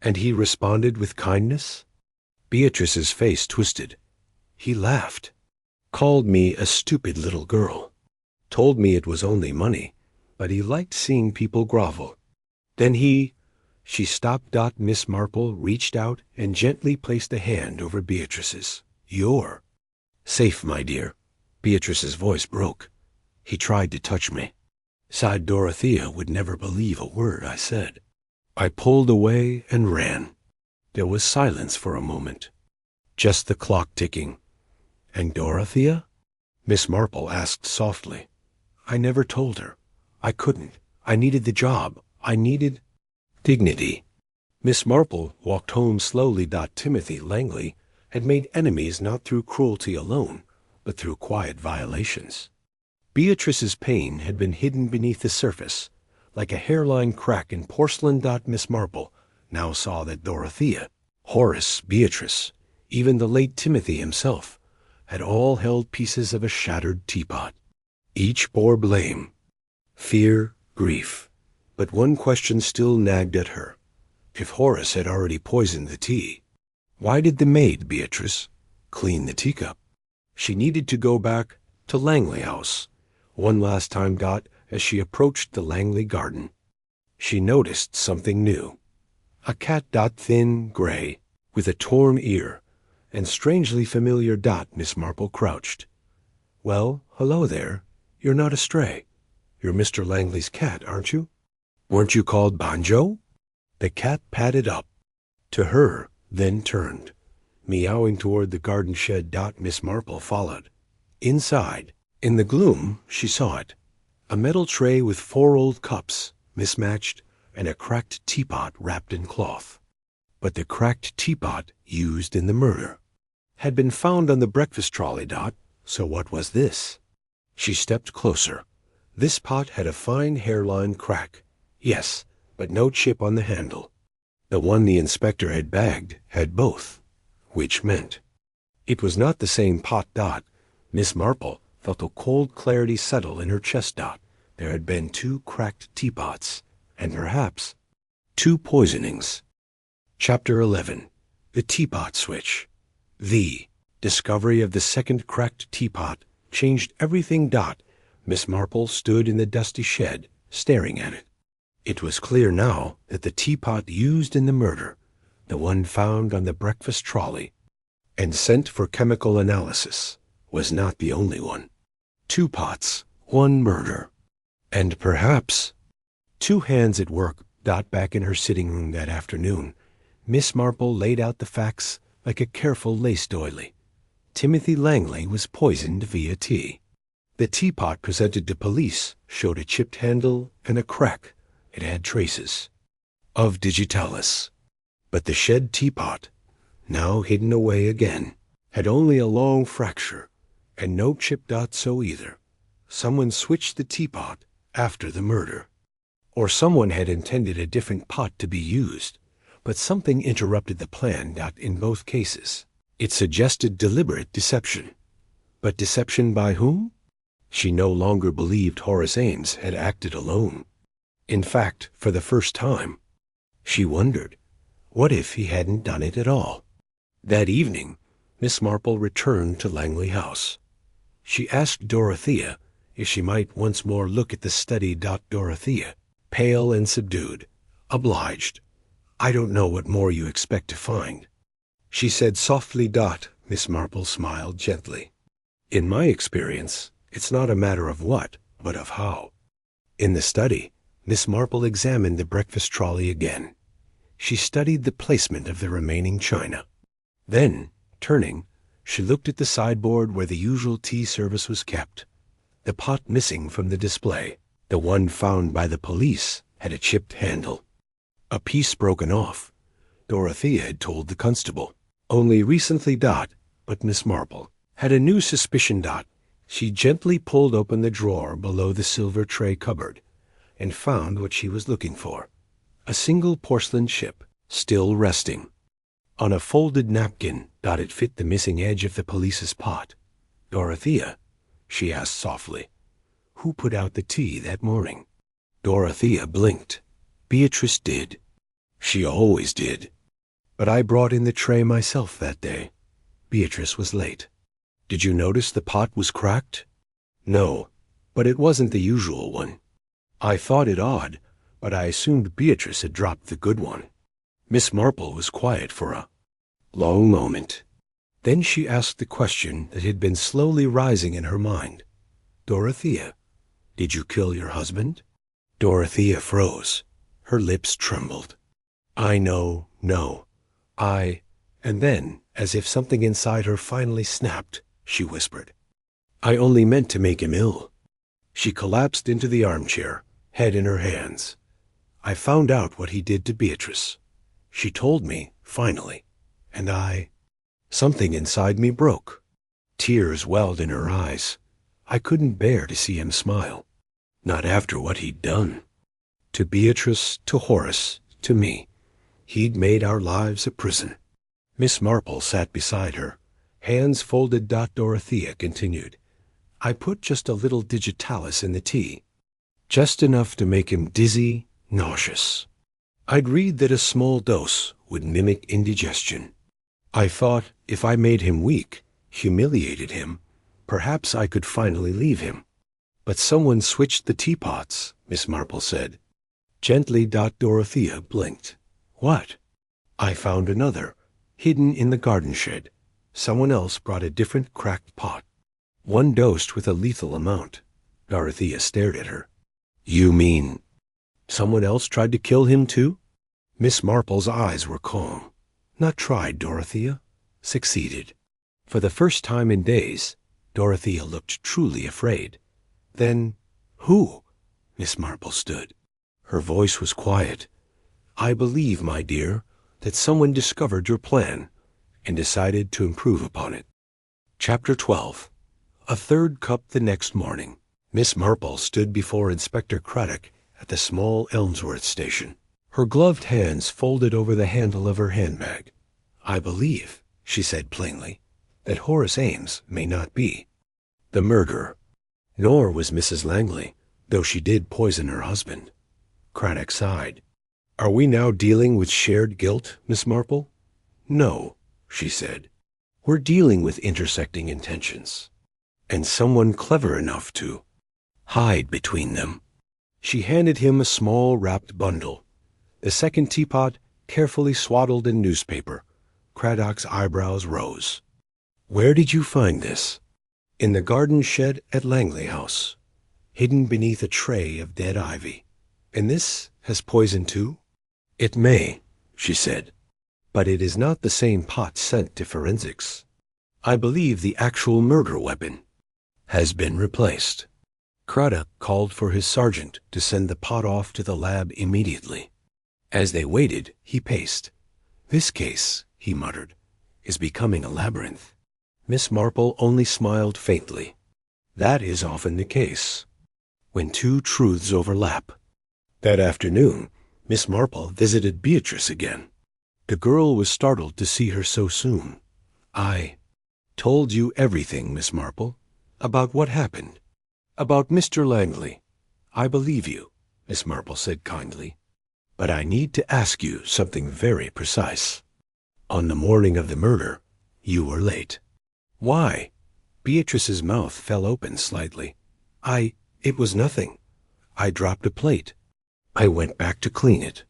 "And he responded with kindness?" Beatrice's face twisted. "He laughed. Called me a stupid little girl. Told me it was only money, but he liked seeing people grovel. Then he—" She stopped. Miss Marple reached out and gently placed a hand over Beatrice's. "You're safe, my dear." Beatrice's voice broke. "He tried to touch me. Sighed Dorothea would never believe a word I said. I pulled away and ran." There was silence for a moment. Just the clock ticking. "And Dorothea?" Miss Marple asked softly. "I never told her. I couldn't. I needed the job. I needed dignity." Miss Marple walked home slowly. Timothy Langley had made enemies not through cruelty alone, but through quiet violations. Beatrice's pain had been hidden beneath the surface, like a hairline crack in porcelain. Miss Marple now saw that Dorothea, Horace, Beatrice, even the late Timothy himself, had all held pieces of a shattered teapot. Each bore blame, fear, grief. But one question still nagged at her. If Horace had already poisoned the tea, why did the maid, Beatrice, clean the teacup? She needed to go back to Langley House one last time. As she approached the Langley garden, she noticed something new. A cat. Thin, gray, with a torn ear, and strangely familiar. Miss Marple crouched. "Well, hello there," You're not a stray. You're Mr. Langley's cat, aren't you? Weren't you called Banjo?" The cat padded up to her, then turned, meowing toward the garden shed. Miss Marple followed. Inside, in the gloom, she saw it. A metal tray with 4 old cups, mismatched, and a cracked teapot wrapped in cloth. But the cracked teapot used in the murder had been found on the breakfast trolley. So what was this? She stepped closer. This pot had a fine hairline crack. Yes, but no chip on the handle. The one the inspector had bagged had both, which meant it was not the same pot. Miss Marple felt a cold clarity settle in her chest. There had been 2 cracked teapots, and perhaps 2 poisonings. Chapter 11. The Teapot Switch. The discovery of the second cracked teapot changed everything. Miss Marple stood in the dusty shed, staring at it. It was clear now that the teapot used in the murder, the one found on the breakfast trolley and sent for chemical analysis, was not the only one. 2 pots, 1 murder, and perhaps 2 hands at work. Back in her sitting room that afternoon, Miss Marple laid out the facts like a careful lace doily. Timothy Langley was poisoned via tea. The teapot presented to police showed a chipped handle and a crack. It had traces of digitalis. But the shed teapot, now hidden away again, had only a long fracture and no chip. So either someone switched the teapot after the murder, or someone had intended a different pot to be used, but something interrupted the plan. In both cases, it suggested deliberate deception. But deception by whom? She no longer believed Horace Ames had acted alone. In fact, for the first time, she wondered, what if he hadn't done it at all? That evening, Miss Marple returned to Langley House. She asked Dorothea if she might once more look at the study. Dorothea, pale and subdued, obliged. "I don't know what more you expect to find," she said softly. Miss Marple smiled gently. "In my experience, it's not a matter of what, but of how." In the study, Miss Marple examined the breakfast trolley again. She studied the placement of the remaining china. Then, turning, she looked at the sideboard where the usual tea service was kept. The pot missing from the display, the one found by the police, had a chipped handle. A piece broken off. Dorothea had told the constable. Only recently. But Miss Marple had a new suspicion. She gently pulled open the drawer below the silver tray cupboard and found what she was looking for. A single porcelain chip, still resting. On a folded napkin. It fit the missing edge of the police's pot. "Dorothea," she asked softly, "who put out the tea that morning?" Dorothea blinked. "Beatrice did. She always did. But I brought in the tray myself that day. Beatrice was late." "Did you notice the pot was cracked?" "No, but it wasn't the usual one. I thought it odd, but I assumed Beatrice had dropped the good one." Miss Marple was quiet for a long moment. Then she asked the question that had been slowly rising in her mind. "Dorothea, did you kill your husband?" Dorothea froze. Her lips trembled. "I know, no. And then, as if something inside her finally snapped, she whispered, "I only meant to make him ill." She collapsed into the armchair, head in her hands. "I found out what he did to Beatrice. She told me, finally, and something inside me broke." Tears welled in her eyes. I couldn't bear to see him smile. Not after what he'd done. To Beatrice, to Horace, to me. He'd made our lives a prison. Miss Marple sat beside her, hands folded. Dorothea continued, "I put just a little digitalis in the tea. Just enough to make him dizzy, nauseous. I'd read that a small dose would mimic indigestion. I thought if I made him weak, humiliated him, perhaps I could finally leave him. But someone switched the teapots," Miss Marple said. Gently. Dorothea blinked. "What?" "I found another, hidden in the garden shed. Someone else brought a different cracked pot. One dosed with a lethal amount. Dorothea stared at her. You mean someone else tried to kill him too? Miss Marple's eyes were calm. Not tried, Dorothea. Succeeded. For the first time in days, Dorothea looked truly afraid. Then, who? Miss Marple stood. Her voice was quiet. I believe, my dear, that someone discovered your plan and decided to improve upon it. Chapter 12. A third cup the next morning. Miss Marple stood before Inspector Craddock at the small Elmsworth station, her gloved hands folded over the handle of her handbag. I believe, she said plainly, that Horace Ames may not be the murderer. Nor was Mrs. Langley, though she did poison her husband. Craddock sighed. Are we now dealing with shared guilt, Miss Marple? No, she said. We're dealing with intersecting intentions, and someone clever enough to hide between them. She handed him a small wrapped bundle. The second teapot carefully swaddled in newspaper. Craddock's eyebrows rose. Where did you find this? In the garden shed at Langley House, hidden beneath a tray of dead ivy. And this has poison too? It may, she said, but it is not the same pot sent to forensics. I believe the actual murder weapon has been replaced. Craddock called for his sergeant to send the pot off to the lab immediately. As they waited, he paced. This case, he muttered, is becoming a labyrinth. Miss Marple only smiled faintly. That is often the case, when two truths overlap. That afternoon, Miss Marple visited Beatrice again. The girl was startled to see her so soon. I told you everything, Miss Marple, about what happened. About Mr. Langley. I believe you, Miss Marple said kindly. But I need to ask you something very precise. On the morning of the murder, you were late. Why? Beatrice's mouth fell open slightly. It was nothing. I dropped a plate. I went back to clean it.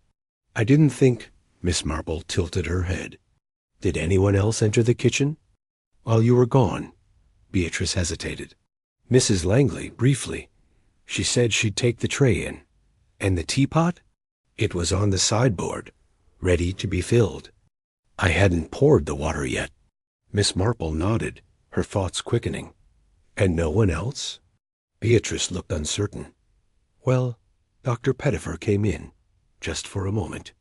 I didn't think. Miss Marple tilted her head. Did anyone else enter the kitchen? While you were gone. Beatrice hesitated. Mrs. Langley, briefly. She said she'd take the tray in. And the teapot? It was on the sideboard, ready to be filled. I hadn't poured the water yet. Miss Marple nodded, her thoughts quickening. And no one else? Beatrice looked uncertain. Well, Dr. Pettifer came in, just for a moment.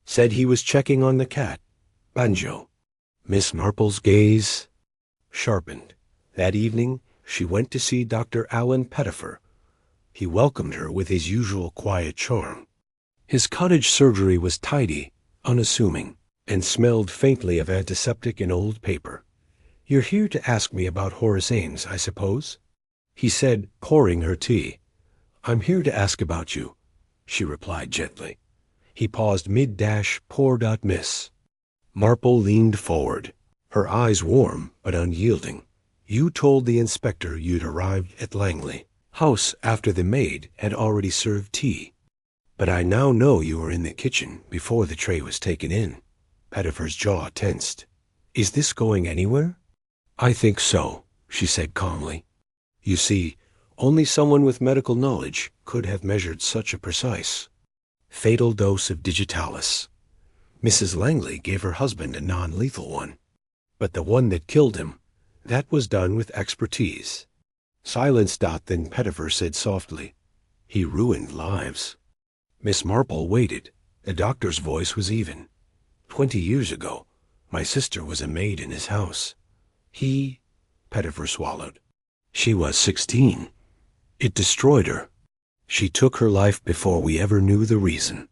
Said he was checking on the cat, Banjo. Miss Marple's gaze sharpened. That evening, she went to see Dr. Allen Pettifer. He welcomed her with his usual quiet charm. His cottage surgery was tidy, unassuming, and smelled faintly of antiseptic and old paper. You're here to ask me about Horace Ames, I suppose? He said, pouring her tea. I'm here to ask about you, she replied gently. He paused mid-pour.miss. Marple leaned forward, her eyes warm but unyielding. You told the inspector you'd arrived at Langley House after the maid had already served tea. But I now know you were in the kitchen before the tray was taken in. Pettifer's jaw tensed. Is this going anywhere? I think so, she said calmly. You see, only someone with medical knowledge could have measured such a precise, fatal dose of digitalis. Mrs. Langley gave her husband a non-lethal one. But the one that killed him, that was done with expertise. Silence. Then Pettifer said softly, he ruined lives. Miss Marple waited. The doctor's voice was even. 20 years ago, my sister was a maid in his house. Pettifer swallowed. She was 16. It destroyed her. She took her life before we ever knew the reason.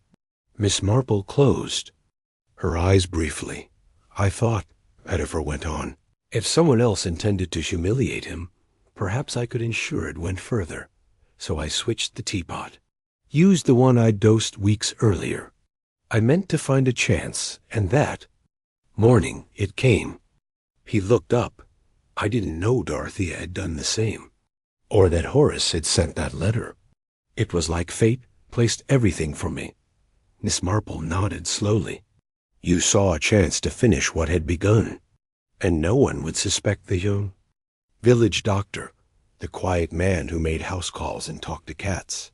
Miss Marple closed her eyes briefly. I thought, Pettifer went on, if someone else intended to humiliate him, perhaps I could ensure it went further. So I switched the teapot. Used the one I'd dosed weeks earlier. I meant to find a chance, and that morning it came. He looked up. I didn't know Dorothea had done the same, or that Horace had sent that letter. It was like fate placed everything for me. Miss Marple nodded slowly. You saw a chance to finish what had begun, and no one would suspect the young village doctor, the quiet man who made house calls and talked to cats.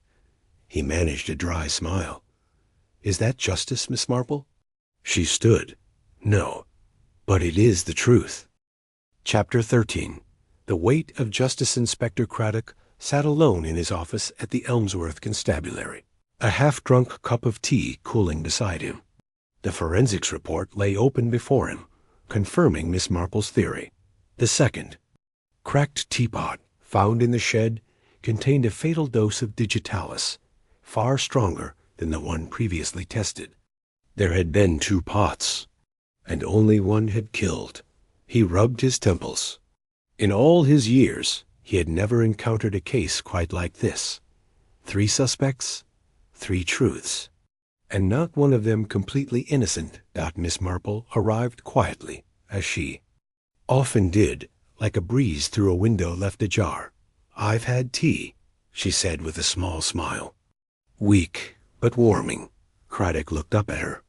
He managed a dry smile. "Is that justice, Miss Marple?" She stood. "No, but it is the truth." Chapter 13. The weight of Justice Inspector Craddock sat alone in his office at the Elmsworth Constabulary, a half-drunk cup of tea cooling beside him. The forensics report lay open before him, confirming Miss Marple's theory. The second cracked teapot, found in the shed, contained a fatal dose of digitalis, far stronger than the one previously tested. There had been 2 pots, and only one had killed. He rubbed his temples. In all his years, he had never encountered a case quite like this. 3 suspects, 3 truths, and not one of them completely innocent. Miss Marple arrived quietly, as she often did, like a breeze through a window left ajar. "I've had tea," she said with a small smile. Weak, but warming. Craddock looked up at her.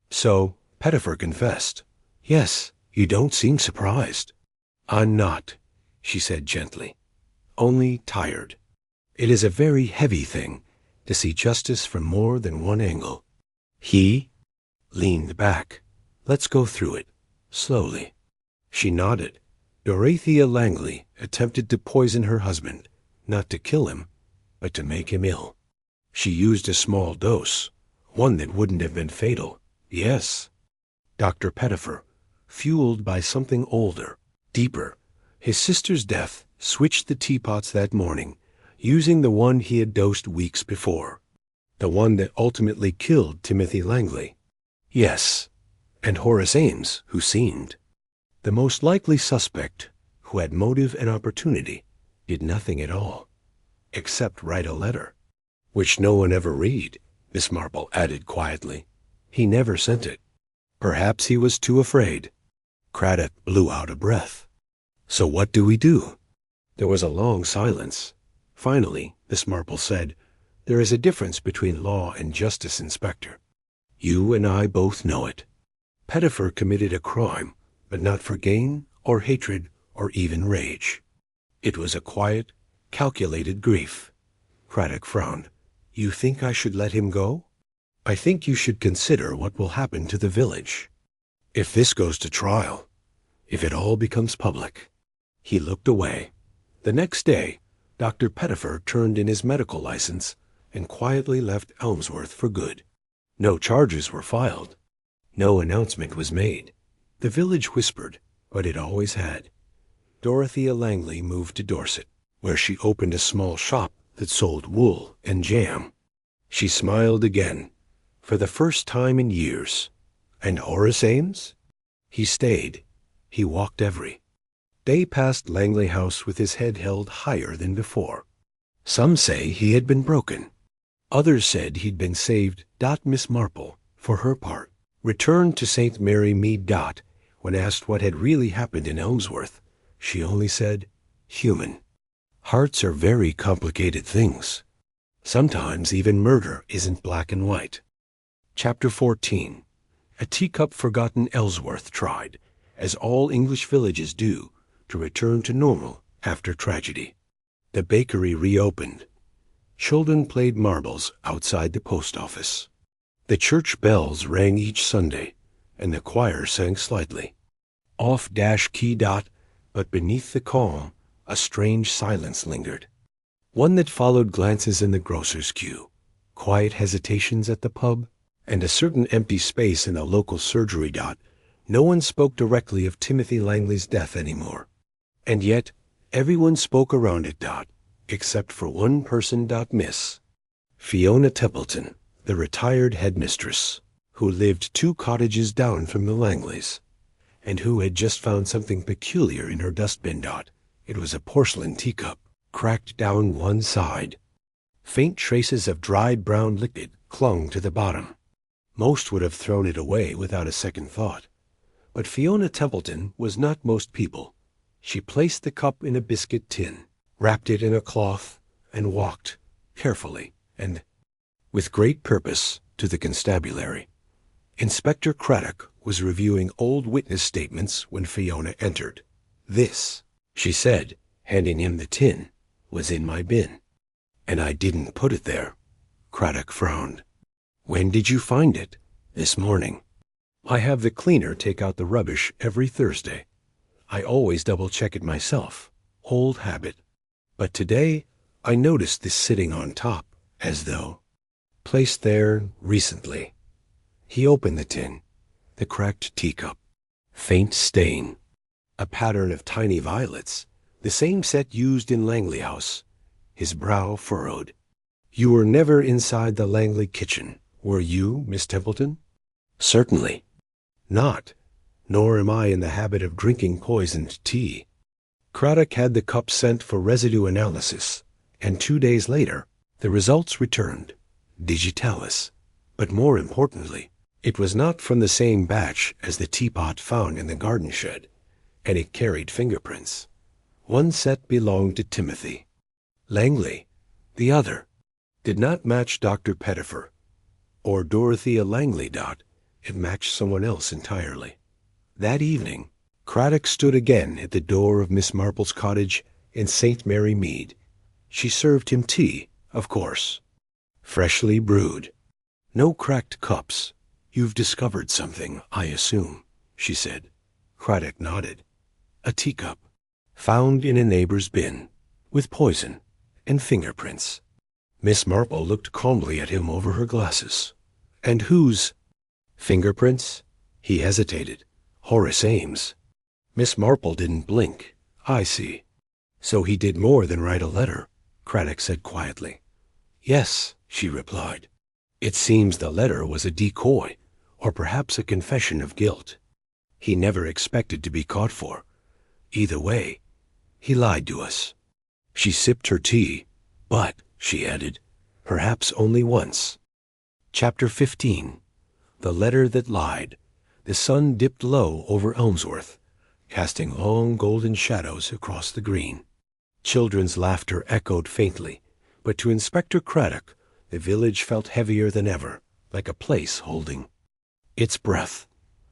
"So, Pettifer confessed." "Yes, you don't seem surprised." "I'm not," she said gently. "Only tired. It is a very heavy thing to see justice from more than one angle." He leaned back. "Let's go through it, slowly." She nodded. Dorothea Langley attempted to poison her husband, not to kill him, but to make him ill. She used a small dose, one that wouldn't have been fatal. Yes. Dr. Pettifer, fueled by something older, deeper, his sister's death, switched the teapots that morning, using the one he had dosed weeks before, the one that ultimately killed Timothy Langley. Yes, and Horace Ames, who seemed the most likely suspect, who had motive and opportunity, did nothing at all, except write a letter, which no one ever read, Miss Marple added quietly. He never sent it. Perhaps he was too afraid. Craddock blew out a breath. "So what do we do?" There was a long silence. Finally, Miss Marple said, "There is a difference between law and justice, Inspector. You and I both know it. Pettifer committed a crime, but not for gain or hatred or even rage. It was a quiet, calculated grief." Craddock frowned. "You think I should let him go?" "I think you should consider what will happen to the village. If this goes to trial, if it all becomes public." He looked away. The next day, Dr. Pettifer turned in his medical license and quietly left Elmsworth for good. No charges were filed. No announcement was made. The village whispered, but it always had. Dorothea Langley moved to Dorset, where she opened a small shop that sold wool and jam. She smiled again, for the first time in years. And Horace Ames? He stayed. He walked every day past Langley House with his head held higher than before. Some say he had been broken. Others said he'd been saved. Miss Marple, for her part, returned to St. Mary Mead. When asked what had really happened in Elmsworth, she only said, "Human. Hearts are very complicated things. Sometimes even murder isn't black and white." Chapter 14. A teacup forgotten Ellsworth tried, as all English villages do, to return to normal after tragedy. The bakery reopened. Children played marbles outside the post office. The church bells rang each Sunday, and the choir sang slightly. Off-key. But beneath the calm, a strange silence lingered. One that followed glances in the grocer's queue, quiet hesitations at the pub, and a certain empty space in the local surgery. No one spoke directly of Timothy Langley's death anymore. And yet, everyone spoke around it. Except for one person. Miss Fiona Templeton, the retired headmistress, who lived 2 cottages down from the Langleys, and who had just found something peculiar in her dustbin. It was a porcelain teacup, cracked down one side. Faint traces of dried brown liquid clung to the bottom. Most would have thrown it away without a second thought. But Fiona Templeton was not most people. She placed the cup in a biscuit tin, wrapped it in a cloth, and walked, carefully and with great purpose, to the constabulary. Inspector Craddock was reviewing old witness statements when Fiona entered. "This," she said, handing him the tin, was in my bin. And I didn't put it there. Craddock frowned. When did you find it? This morning. I have the cleaner take out the rubbish every Thursday. I always double-check it myself. Old habit. But today, I noticed this sitting on top, as though placed there recently. He opened the tin. The cracked teacup. Faint stain. A pattern of tiny violets. The same set used in Langley House. His brow furrowed. You were never inside the Langley kitchen, were you, Miss Templeton? Certainly not. Nor am I in the habit of drinking poisoned tea. Craddock had the cup sent for residue analysis, and 2 days later, the results returned. Digitalis. But more importantly, it was not from the same batch as the teapot found in the garden shed, and it carried fingerprints. One set belonged to Timothy Langley. The other did not match Dr. Pettifer or Dorothea Langley. It matched someone else entirely. That evening, Craddock stood again at the door of Miss Marple's cottage in St. Mary Mead. She served him tea, of course. Freshly brewed. No cracked cups. You've discovered something, I assume, she said. Craddock nodded. A teacup, found in a neighbor's bin, with poison and fingerprints. Miss Marple looked calmly at him over her glasses. And whose fingerprints? He hesitated. Horace Ames. Miss Marple didn't blink. I see. So he did more than write a letter, Craddock said quietly. Yes, she replied. It seems the letter was a decoy, or perhaps a confession of guilt. He never expected to be caught for. Either way, he lied to us. She sipped her tea, but, she added, perhaps only once. Chapter 15. The Letter That Lied. The sun dipped low over Elmsworth, casting long golden shadows across the green. Children's laughter echoed faintly, but to Inspector Craddock, the village felt heavier than ever, like a place holding its breath.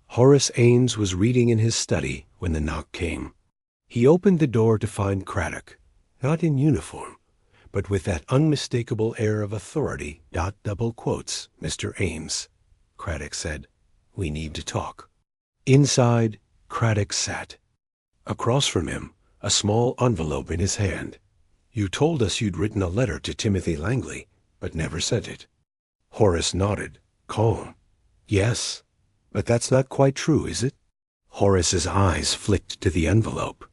Horace Ames was reading in his study when the knock came. He opened the door to find Craddock, not in uniform, but with that unmistakable air of authority. Double quotes, Mr. Ames, Craddock said. We need to talk. Inside, Craddock sat. Across from him, a small envelope in his hand. You told us you'd written a letter to Timothy Langley, but never sent it. Horace nodded, calm. Yes, but that's not quite true, is it? Horace's eyes flicked to the envelope.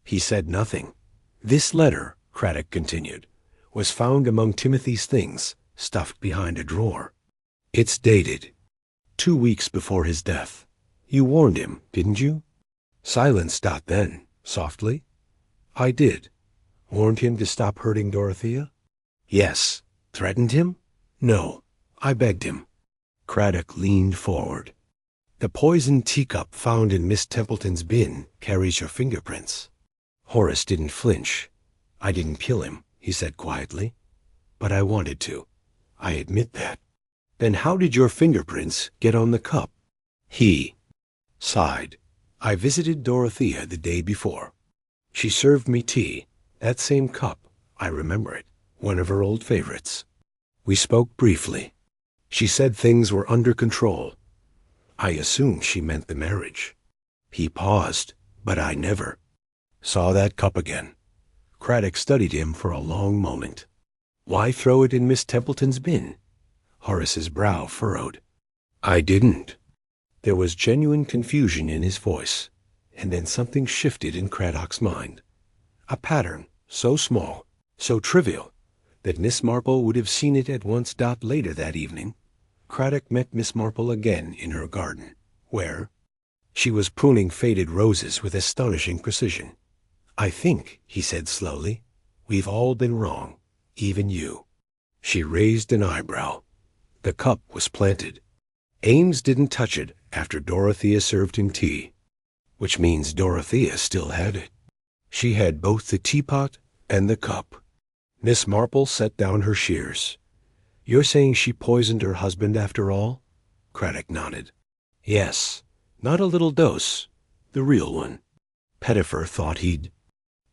He said nothing. This letter, Craddock continued, was found among Timothy's things, stuffed behind a drawer. It's dated 2 weeks before his death. You warned him, didn't you? Silence. Then, softly. I did. Warned him to stop hurting Dorothea? Yes. Threatened him? No. I begged him. Craddock leaned forward. The poisoned teacup found in Miss Templeton's bin carries your fingerprints. Horace didn't flinch. I didn't kill him, he said quietly. But I wanted to. I admit that. Then how did your fingerprints get on the cup? He sighed. I visited Dorothea the day before. She served me tea. That same cup. I remember it. One of her old favorites. We spoke briefly. She said things were under control. I assumed she meant the marriage. He paused, but I never saw that cup again. Craddock studied him for a long moment. Why throw it in Miss Templeton's bin? Horace's brow furrowed. I didn't. There was genuine confusion in his voice, and then something shifted in Craddock's mind. A pattern, so small, so trivial, that Miss Marple would have seen it at once. Later that evening, Craddock met Miss Marple again in her garden, where she was pruning faded roses with astonishing precision. I think, he said slowly, we've all been wrong, even you. She raised an eyebrow. The cup was planted. Ames didn't touch it after Dorothea served him tea, which means Dorothea still had it. She had both the teapot and the cup. Miss Marple set down her shears. You're saying she poisoned her husband after all? Craddock nodded. Yes, not a little dose, the real one. Pettifer thought he'd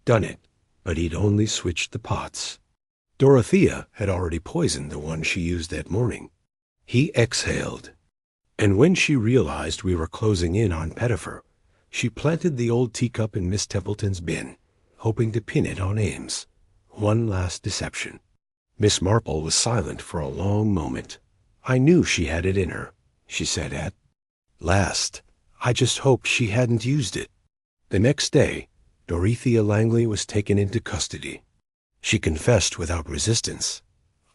done it. but he'd only switched the pots. Dorothea had already poisoned the one she used that morning. He exhaled, and when she realized we were closing in on Pettifer, she planted the old teacup in Miss Templeton's bin, hoping to pin it on Ames. One last deception. Miss Marple was silent for a long moment. I knew she had it in her, she said at last. I just hoped she hadn't used it. The next day, Dorothea Langley was taken into custody. She confessed without resistance.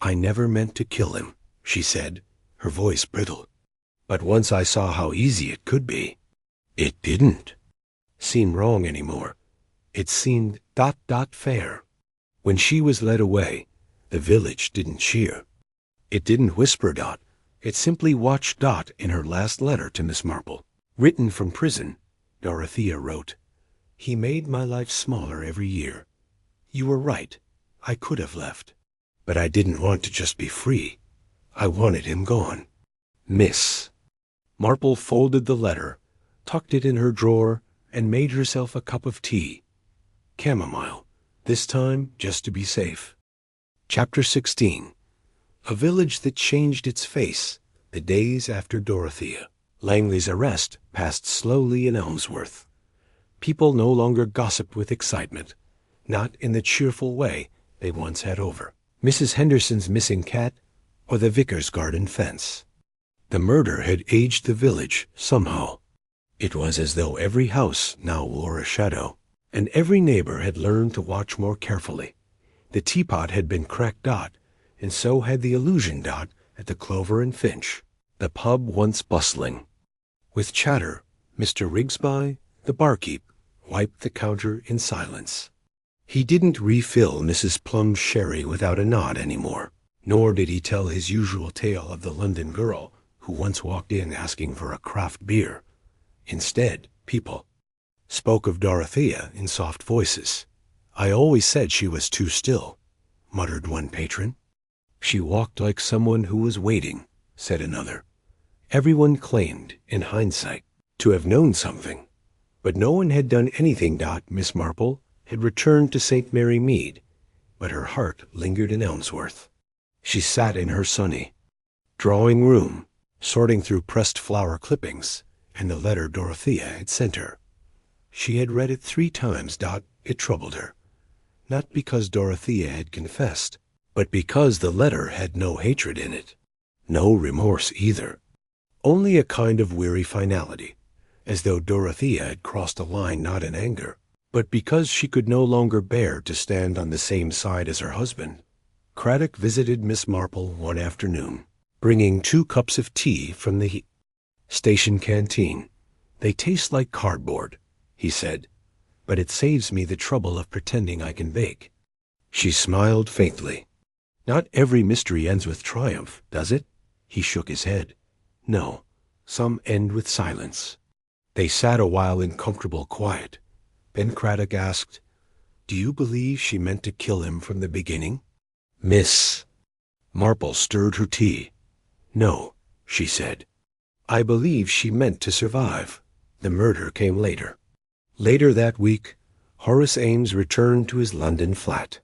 I never meant to kill him, she said, her voice brittle. But once I saw how easy it could be, it didn't seem wrong anymore. It seemed ... fair. When she was led away, the village didn't cheer. It didn't whisper ... It simply watched ... In her last letter to Miss Marple, written from prison, Dorothea wrote, "He made my life smaller every year. You were right. I could have left. But I didn't want to just be free. I wanted him gone." Miss Marple folded the letter, tucked it in her drawer, and made herself a cup of tea. Chamomile, this time just to be safe. Chapter 16. A village that changed its face the days after Dorothea Langley's arrest passed slowly in Elmsworth. People no longer gossiped with excitement, not in the cheerful way they once had over Mrs. Henderson's missing cat or the vicar's garden fence. The murder had aged the village somehow. It was as though every house now wore a shadow, and every neighbor had learned to watch more carefully. The Teapot had been cracked ... and so had the illusion ... at the Clover and Finch, the pub once bustling with chatter. Mr. Rigsby, the barkeep, wiped the counter in silence. He didn't refill Mrs. Plum's sherry without a nod anymore, nor did he tell his usual tale of the London girl who once walked in asking for a craft beer. Instead, people spoke of Dorothea in soft voices. "I always said she was too still," muttered one patron. "She walked like someone who was waiting," said another. Everyone claimed, in hindsight, to have known something, but no one had done anything. Miss Marple had returned to St. Mary Mead, but her heart lingered in Elmsworth. She sat in her sunny drawing room, sorting through pressed flower clippings and the letter Dorothea had sent her. She had read it 3 times. It troubled her, not because Dorothea had confessed, but because the letter had no hatred in it, no remorse either, only a kind of weary finality, as though Dorothea had crossed a line not in anger, but because she could no longer bear to stand on the same side as her husband. Craddock visited Miss Marple one afternoon, bringing 2 cups of tea from the station canteen. "They taste like cardboard," he said, "but it saves me the trouble of pretending I can bake." She smiled faintly. "Not every mystery ends with triumph, does it?" He shook his head. "No, some end with silence." They sat a while in comfortable quiet. Then Craddock asked, "Do you believe she meant to kill him from the beginning?" Miss Marple stirred her tea. "No," she said. "I believe she meant to survive. The murder came later." Later that week, Horace Ames returned to his London flat.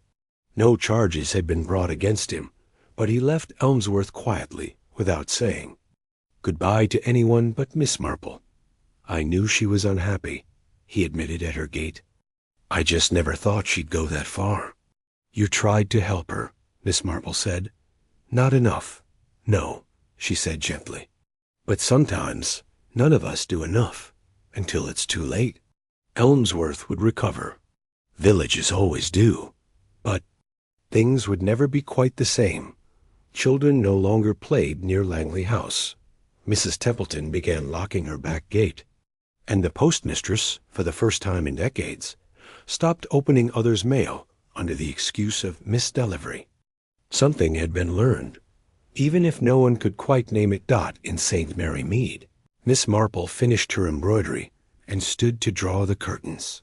No charges had been brought against him, but he left Elmsworth quietly, without saying goodbye to anyone but Miss Marple. "I knew she was unhappy," he admitted at her gate. "I just never thought she'd go that far." "You tried to help her," Miss Marple said. "Not enough." "No," she said gently. "But sometimes none of us do enough, until it's too late." Elmsworth would recover. Villages always do. But things would never be quite the same. Children no longer played near Langley House. Mrs. Templeton began locking her back gate, and the postmistress, for the first time in decades, stopped opening others' mail under the excuse of misdelivery. Something had been learned, even if no one could quite name it. In St. Mary Mead, Miss Marple finished her embroidery and stood to draw the curtains.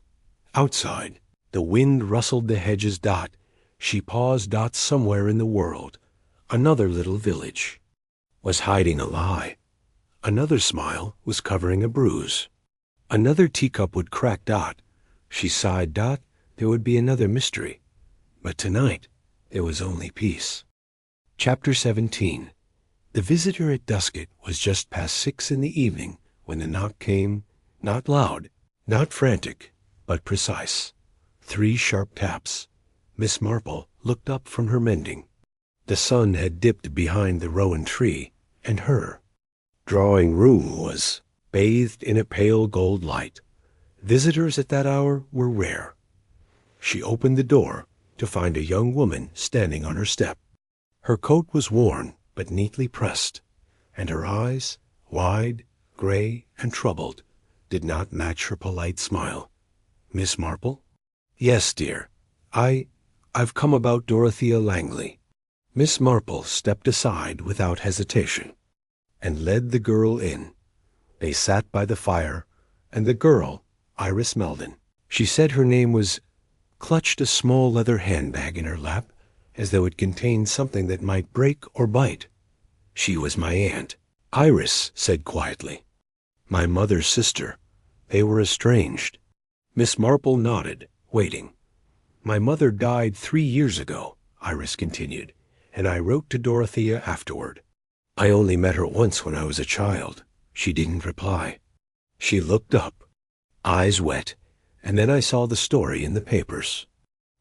Outside, the wind rustled the hedges. She paused. Somewhere in the world, another little village was hiding a lie. Another smile was covering a bruise. Another teacup would crack. She sighed. there would be another mystery. But tonight, there was only peace. Chapter 17. The visitor at Dusket was just past 6 in the evening when the knock came, not loud, not frantic, but precise. 3 sharp taps. Miss Marple looked up from her mending. The sun had dipped behind the rowan tree, and her drawing room was bathed in a pale gold light. Visitors at that hour were rare. She opened the door to find a young woman standing on her step. Her coat was worn but neatly pressed, and her eyes, wide, gray, and troubled, did not match her polite smile. "Miss Marple?" "Yes, dear. I've come about Dorothea Langley." Miss Marple stepped aside without hesitation and led the girl in. They sat by the fire, and the girl, Iris Meldon, she said her name was, clutched a small leather handbag in her lap as though it contained something that might break or bite. "She was my aunt," Iris said quietly. "My mother's sister. They were estranged." Miss Marple nodded, waiting. "My mother died 3 years ago," Iris continued, "and I wrote to Dorothea afterward. I only met her once when I was a child. She didn't reply." She looked up, eyes wet, and then I saw the story in the papers.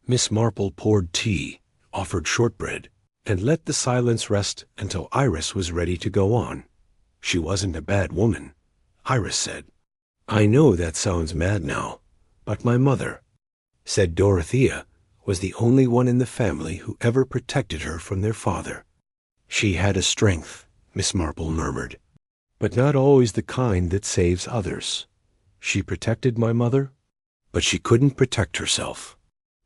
Miss Marple poured tea, offered shortbread, and let the silence rest until Iris was ready to go on. "She wasn't a bad woman," Iris said. "I know that sounds mad now, but my mother," said Dorothea, "was the only one in the family who ever protected her from their father." "She had a strength," Miss Marple murmured, "but not always the kind that saves others. She protected my mother, but she couldn't protect herself."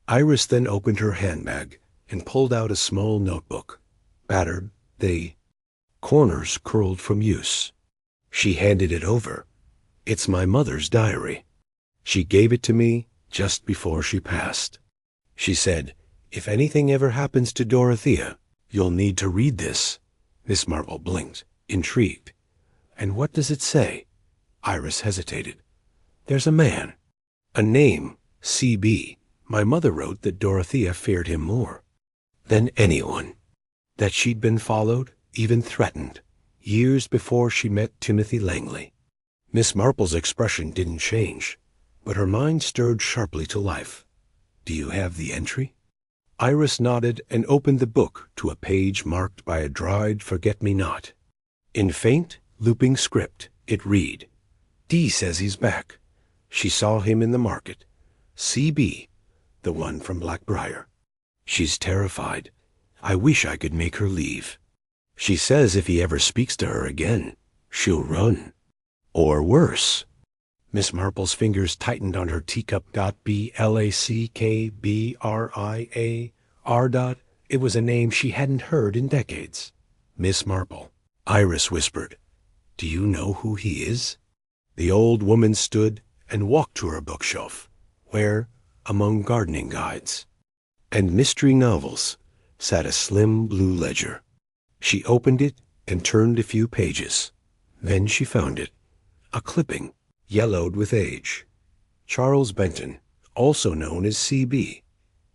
Iris then opened her handbag and pulled out a small notebook, battered, the corners curled from use. She handed it over. "It's my mother's diary. She gave it to me just before she passed. She said, 'If anything ever happens to Dorothea, you'll need to read this.'" Miss Marple blinked, intrigued. "And what does it say?" Iris hesitated. "There's a man. A name, C.B. My mother wrote that Dorothea feared him more than anyone. That she'd been followed, even threatened, years before she met Timothy Langley." Miss Marple's expression didn't change, but her mind stirred sharply to life. "Do you have the entry?" Iris nodded and opened the book to a page marked by a dried forget-me-not. In faint, looping script, it read, "D says he's back. She saw him in the market. C.B., the one from Blackbriar. She's terrified. I wish I could make her leave. She says if he ever speaks to her again, she'll run. Or worse." Miss Marple's fingers tightened on her teacup. Blackbriar. It was a name she hadn't heard in decades. "Miss Marple," Iris whispered, "do you know who he is?" The old woman stood and walked to her bookshelf, where, among gardening guides and mystery novels, sat a slim blue ledger. She opened it and turned a few pages. Then she found it, a clipping, yellowed with age. "Charles Benton, also known as C.B.,"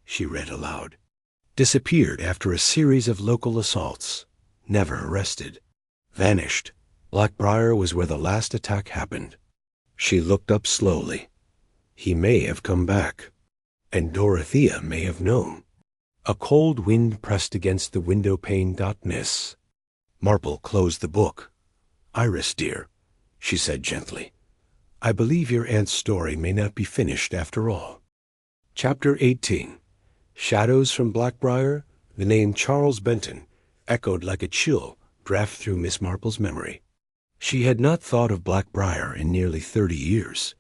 she read aloud. "Disappeared after a series of local assaults. Never arrested. Vanished. Blackbriar was where the last attack happened." She looked up slowly. "He may have come back, and Dorothea may have known." A cold wind pressed against the window pane. Miss Marple closed the book. "Iris, dear," she said gently, "I believe your aunt's story may not be finished after all." Chapter 18. Shadows from Blackbriar. The name Charles Benton echoed like a chill draft through Miss Marple's memory. She had not thought of Blackbriar in nearly 30 years,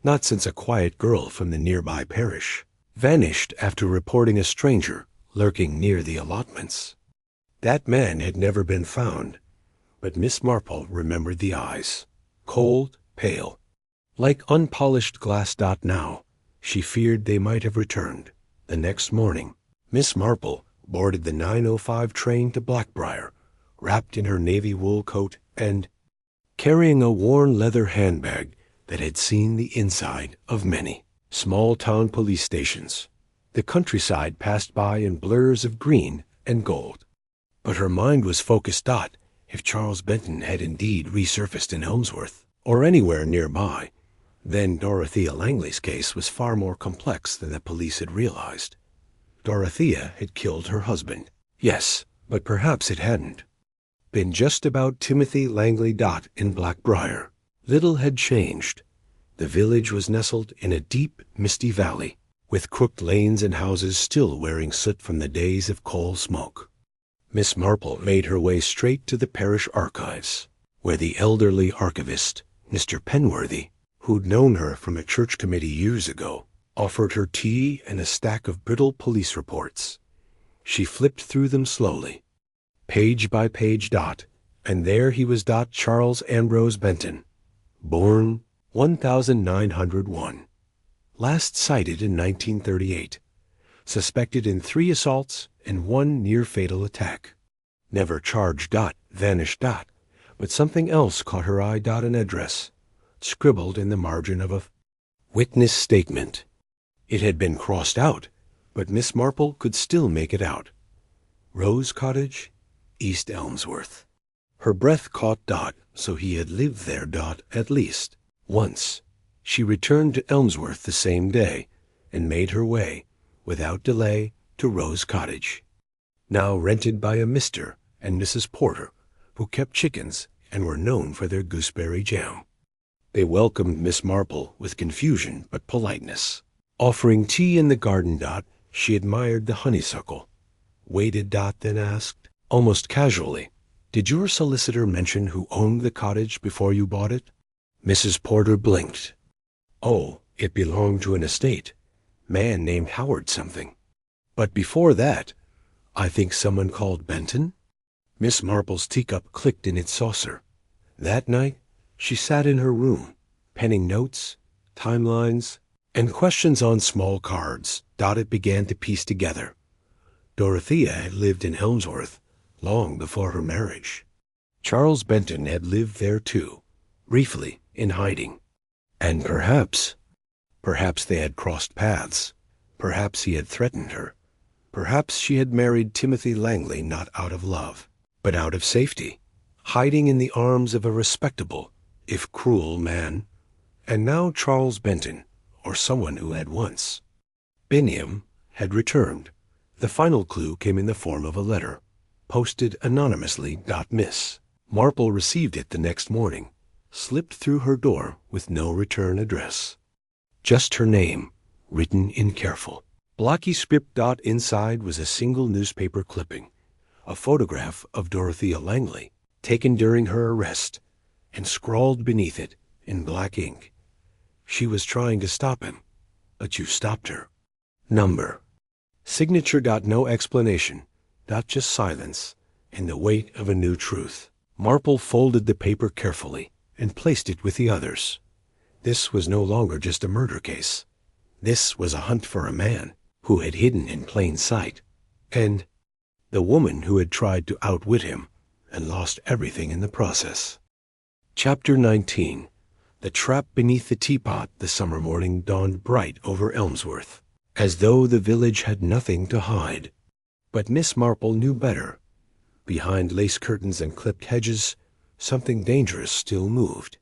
not since a quiet girl from the nearby parish vanished after reporting a stranger lurking near the allotments. That man had never been found, but Miss Marple remembered the eyes, cold, pale, like unpolished glass. Now, she feared they might have returned. The next morning, Miss Marple boarded the 9:05 train to Blackbriar, wrapped in her navy wool coat and carrying a worn leather handbag that had seen the inside of many. Small-town police stations. The countryside passed by in blurs of green and gold. But her mind was focused. If Charles Benton had indeed resurfaced in Elmsworth, or anywhere nearby, then Dorothea Langley's case was far more complex than the police had realized. Dorothea had killed her husband. Yes, but perhaps it hadn't been just about Timothy Langley. In Blackbriar, little had changed. The village was nestled in a deep, misty valley, with crooked lanes and houses still wearing soot from the days of coal smoke. Miss Marple made her way straight to the parish archives, where the elderly archivist, Mr. Penworthy, who'd known her from a church committee years ago, offered her tea and a stack of brittle police reports. She flipped through them slowly, page by page. And there he was. Charles Ambrose Benton, born 1901, last sighted in 1938, suspected in 3 assaults and 1 near-fatal attack. Never charged. Vanished. But something else caught her eye. An address, scribbled in the margin of a witness statement. It had been crossed out, but Miss Marple could still make it out. Rose Cottage, East Elmsworth. Her breath caught. So he had lived there. At least once. She returned to Elmsworth the same day and made her way, without delay, to Rose Cottage, now rented by a Mr. and Mrs. Porter, who kept chickens and were known for their gooseberry jam. They welcomed Miss Marple with confusion but politeness. Offering tea in the garden. She admired the honeysuckle, waited. Then asked, almost casually, "Did your solicitor mention who owned the cottage before you bought it?" Mrs. Porter blinked. "Oh, it belonged to an estate. Man named Howard something. But before that, I think someone called Benton?" Miss Marple's teacup clicked in its saucer. That night, she sat in her room, penning notes, timelines, and questions on small cards. It began to piece together. Dorothea had lived in Elmsworth long before her marriage. Charles Benton had lived there too, briefly, in hiding. And perhaps they had crossed paths. Perhaps he had threatened her. Perhaps she had married Timothy Langley not out of love, but out of safety, hiding in the arms of a respectable, if cruel, man. And now Charles Benton, or someone who had once been him, had returned. The final clue came in the form of a letter, posted anonymously. Miss Marple received it the next morning, slipped through her door with no return address. Just her name, written in careful, blocky script. Inside was a single newspaper clipping, a photograph of Dorothea Langley, taken during her arrest, and scrawled beneath it in black ink, "She was trying to stop him, but you stopped her." Number. Signature. No explanation. Just silence and the weight of a new truth. Marple folded the paper carefully and placed it with the others. This was no longer just a murder case. This was a hunt for a man who had hidden in plain sight, and the woman who had tried to outwit him and lost everything in the process. Chapter 19. The trap beneath the teapot. The summer morning dawned bright over Elmsworth, as though the village had nothing to hide. But Miss Marple knew better. Behind lace curtains and clipped hedges, something dangerous still moved.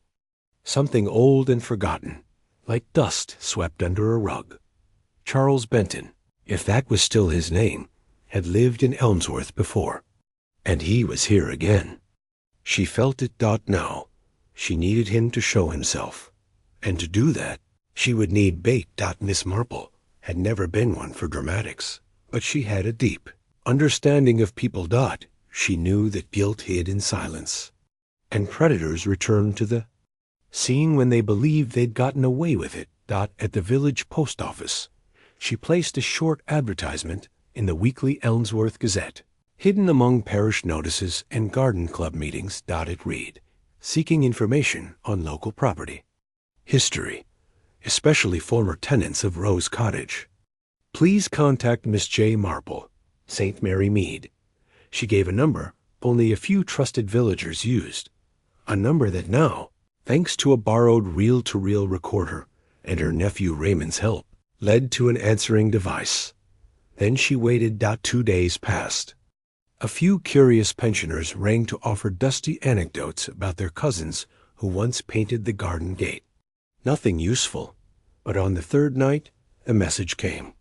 Something old and forgotten, like dust swept under a rug. Charles Benton, if that was still his name, had lived in Elmsworth before. And he was here again. She felt it. Now, she needed him to show himself. And to do that, she would need bait. Miss Marple had never been one for dramatics, but she had a deep understanding of people. She knew that guilt hid in silence, and predators returned to the scene when they believed they'd gotten away with it. At the village post office, she placed a short advertisement in the weekly Elmsworth Gazette. Hidden among parish notices and garden club meetings. It read, "Seeking information on local property, history, especially former tenants of Rose Cottage. Please contact Miss J. Marple, St. Mary Mead." She gave a number only a few trusted villagers used, a number that now, thanks to a borrowed reel-to-reel recorder and her nephew Raymond's help, led to an answering device. Then she waited. 2 days passed. A few curious pensioners rang to offer dusty anecdotes about their cousins who once painted the garden gate. Nothing useful, but on the third night a message came.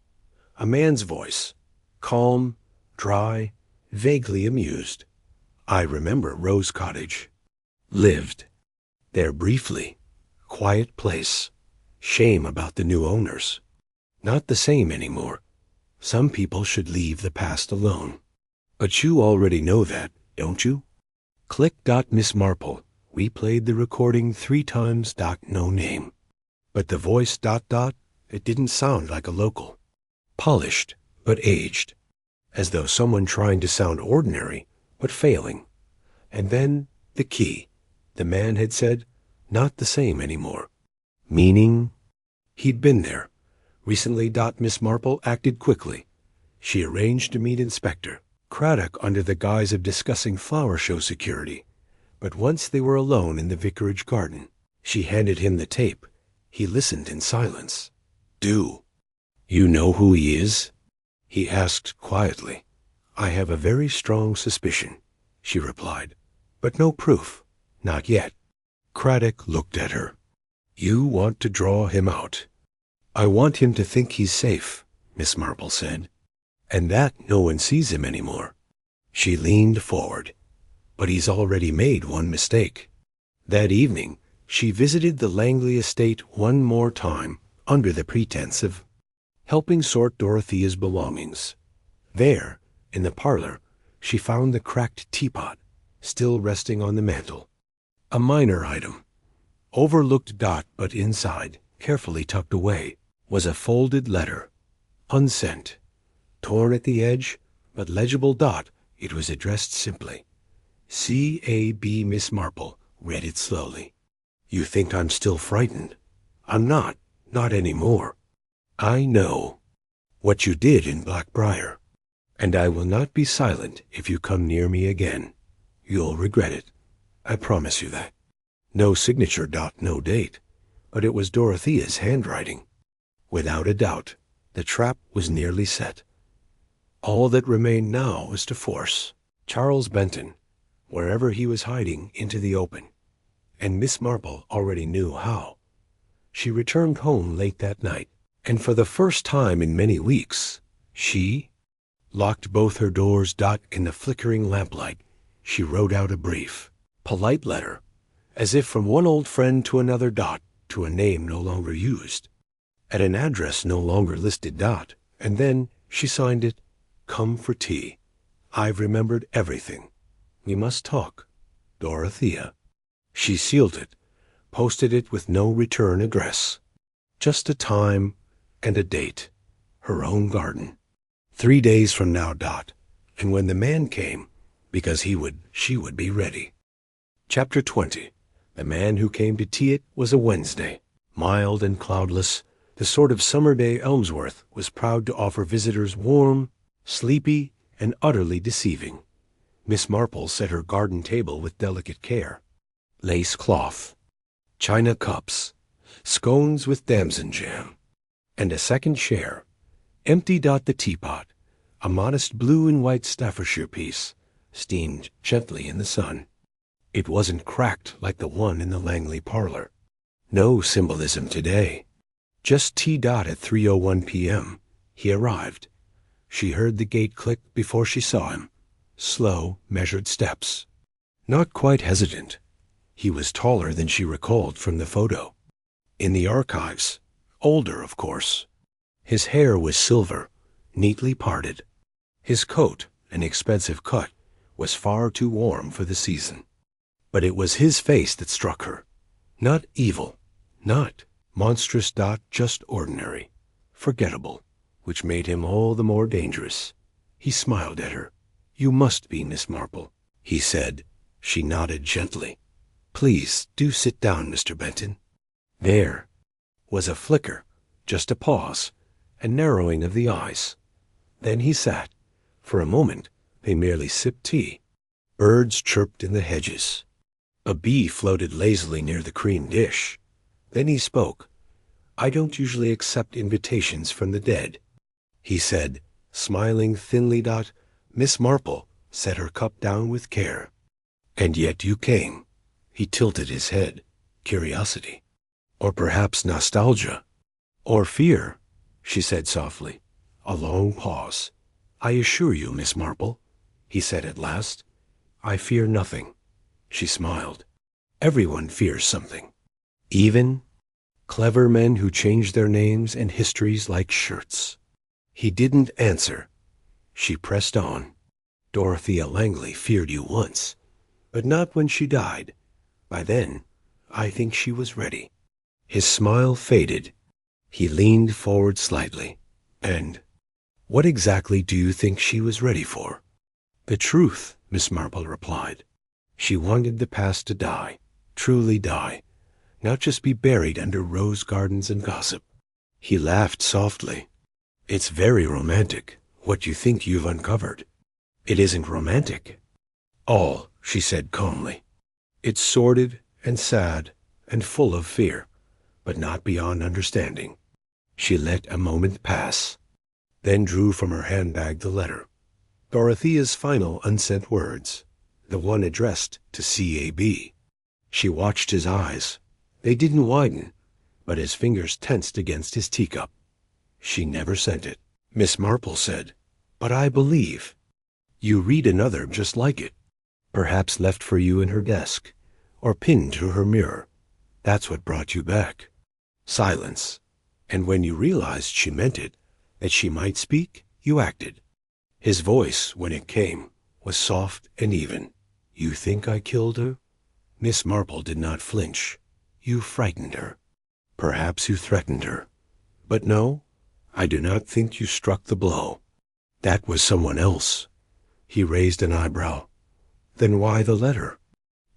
A man's voice, calm, dry, vaguely amused. I remember Rose Cottage. Lived there briefly. Quiet place. Shame about the new owners. Not the same anymore. Some people should leave the past alone. But you already know that, don't you? Click. Miss Marple. We played the recording 3 times. No name. But the voice. It didn't sound like a local. Polished, but aged. As though someone trying to sound ordinary, but failing. And then the key. The man had said, not the same anymore. Meaning? He'd been there. Recently. Miss Marple acted quickly. She arranged to meet Inspector Craddock under the guise of discussing flower show security. But once they were alone in the vicarage garden, she handed him the tape. He listened in silence. Do you know who he is? He asked quietly. I have a very strong suspicion, she replied, but no proof. Not yet. Craddock looked at her. You want to draw him out. I want him to think he's safe, Miss Marple said, and that no one sees him anymore. She leaned forward. But he's already made one mistake. That evening, she visited the Langley estate one more time under the pretense of helping sort Dorothea's belongings. There, in the parlor, she found the cracked teapot, still resting on the mantel. A minor item. Overlooked. But inside, carefully tucked away, was a folded letter, unsent. Torn at the edge, but legible. It was addressed simply. C.A.B. Miss Marple read it slowly. You think I'm still frightened? I'm not anymore. I know what you did in Blackbriar, and I will not be silent if you come near me again. You'll regret it. I promise you that. No signature. No date, but it was Dorothea's handwriting. Without a doubt, the trap was nearly set. All that remained now was to force Charles Benton, wherever he was hiding, into the open, and Miss Marple already knew how. She returned home late that night, and for the first time in many weeks, she locked both her doors. In the flickering lamplight, she wrote out a brief, polite letter, as if from one old friend to another. To a name no longer used, at an address no longer listed. And then she signed it, Come for tea. I've remembered everything. We must talk. Dorothea. She sealed it, posted it with no return address. Just a time and a date. Her own garden. 3 days from now. And when the man came, because she would be ready. Chapter 20. The man who came to Teapot was a Wednesday. Mild and cloudless, the sort of summer day Elmsworth was proud to offer visitors warm, sleepy, and utterly deceiving. Miss Marple set her garden table with delicate care. Lace cloth, china cups, scones with damson jam, and a second chair. Empty. The teapot, a modest blue and white Staffordshire piece, steamed gently in the sun. It wasn't cracked like the one in the Langley parlor. No symbolism today. Just tea. At 3:01 p.m., he arrived. She heard the gate click before she saw him. Slow, measured steps. Not quite hesitant. He was taller than she recalled from the photo. In the archives. Older, of course. His hair was silver, neatly parted. His coat, an expensive cut, was far too warm for the season. But it was his face that struck her. Not evil, not monstrous. Just ordinary, forgettable, which made him all the more dangerous. He smiled at her. You must be Miss Marple, he said. She nodded gently. Please do sit down, Mr. Benton. There was a flicker, just a pause, a narrowing of the eyes. Then he sat. For a moment, they merely sipped tea. Birds chirped in the hedges. A bee floated lazily near the cream dish. Then he spoke. I don't usually accept invitations from the dead, he said, smiling thinly. Miss Marple set her cup down with care. And yet you came. He tilted his head. Curiosity. Or perhaps nostalgia. Or fear, she said softly. A long pause. I assure you, Miss Marple, he said at last, I fear nothing. She smiled. Everyone fears something. Even clever men who change their names and histories like shirts. He didn't answer. She pressed on. Dorothea Langley feared you once, but not when she died. By then, I think she was ready. His smile faded. He leaned forward slightly. And what exactly do you think she was ready for? The truth, Miss Marple replied. She wanted the past to die, truly die, not just be buried under rose gardens and gossip. He laughed softly. It's very romantic, what you think you've uncovered. It isn't romantic. All, she said calmly. It's sordid and sad and full of fear, but not beyond understanding. She let a moment pass, then drew from her handbag the letter. Dorothea's final unsent words, the one addressed to C.A.B. She watched his eyes. They didn't widen, but his fingers tensed against his teacup. She never sent it. Miss Marple said, But I believe. You read another just like it, perhaps left for you in her desk, or pinned to her mirror. That's what brought you back. Silence. And when you realized she meant it, that she might speak, you acted. His voice, when it came, was soft and even. You think I killed her? Miss Marple did not flinch. You frightened her. Perhaps you threatened her. But no, I do not think you struck the blow. That was someone else. He raised an eyebrow. Then why the letter?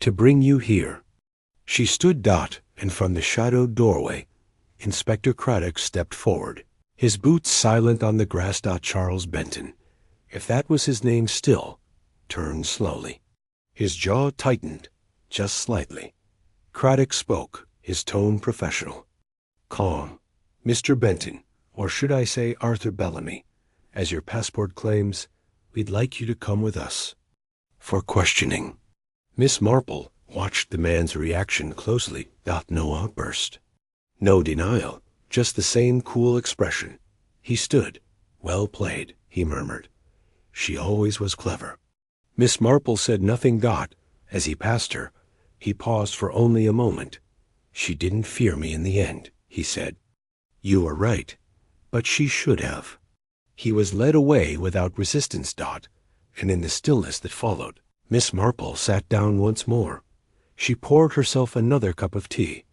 To bring you here. She stood. And from the shadowed doorway, Inspector Craddock stepped forward, his boots silent on the grass. Charles Benton, if that was his name still, turned slowly. His jaw tightened, just slightly. Craddock spoke, his tone professional. Calm. Mr. Benton, or should I say Arthur Bellamy, as your passport claims, we'd like you to come with us. For questioning. Miss Marple watched the man's reaction closely. No outburst. No denial, just the same cool expression. He stood. Well played, he murmured. She always was clever. Miss Marple said nothing. As he passed her, he paused for only a moment. She didn't fear me in the end, he said. You are right, but she should have. He was led away without resistance. And in the stillness that followed, Miss Marple sat down once more. She poured herself another cup of tea,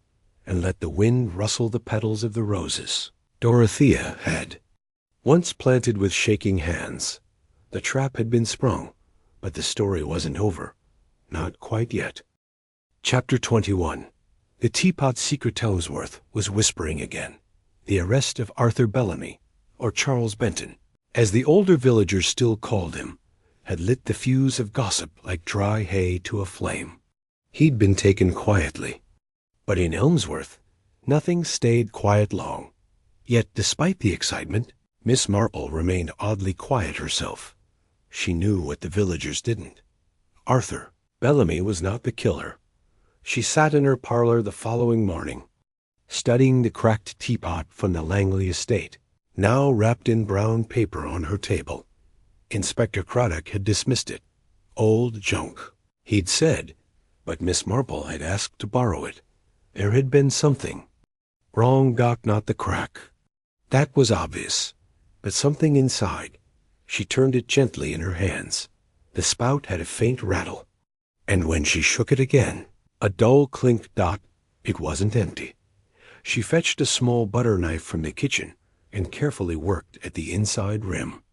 and let the wind rustle the petals of the roses. Dorothea had. Once planted with shaking hands. The trap had been sprung, but the story wasn't over. Not quite yet. Chapter 21. The Teapot Secret Helmsworth was whispering again. The arrest of Arthur Bellamy, or Charles Benton, as the older villagers still called him, had lit the fuse of gossip like dry hay to a flame. He'd been taken quietly. But in Elmsworth, nothing stayed quiet long. Yet, despite the excitement, Miss Marple remained oddly quiet herself. She knew what the villagers didn't. Arthur Bellamy was not the killer. She sat in her parlor the following morning, studying the cracked teapot from the Langley estate, now wrapped in brown paper on her table. Inspector Craddock had dismissed it. Old junk, he'd said, but Miss Marple had asked to borrow it. There had been something wrong. Not the crack. That was obvious, but something inside. She turned it gently in her hands. The spout had a faint rattle, and when she shook it again, a dull clink. It wasn't empty. She fetched a small butter knife from the kitchen and carefully worked at the inside rim.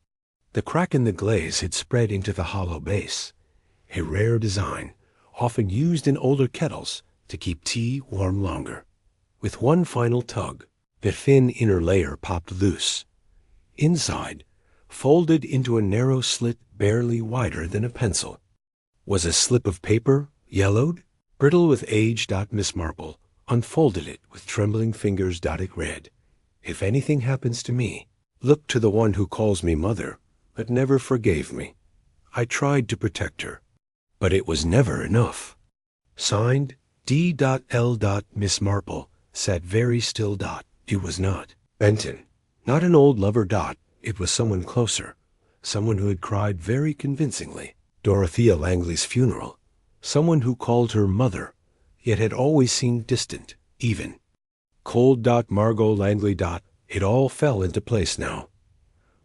The crack in the glaze had spread into the hollow base, a rare design, often used in older kettles to keep tea warm longer. With one final tug, the thin inner layer popped loose. Inside, folded into a narrow slit barely wider than a pencil, was a slip of paper, yellowed, brittle with age. Miss Marple unfolded it with trembling fingers. It read, "If anything happens to me, look to the one who calls me mother, but never forgave me. I tried to protect her, but it was never enough." Signed, D.L. Miss Marple sat very still. It was not Benton, not an old lover. It was someone closer, someone who had cried very convincingly. Dorothea Langley's funeral, someone who called her mother, yet had always seemed distant, even cold. Margot Langley. It all fell into place now.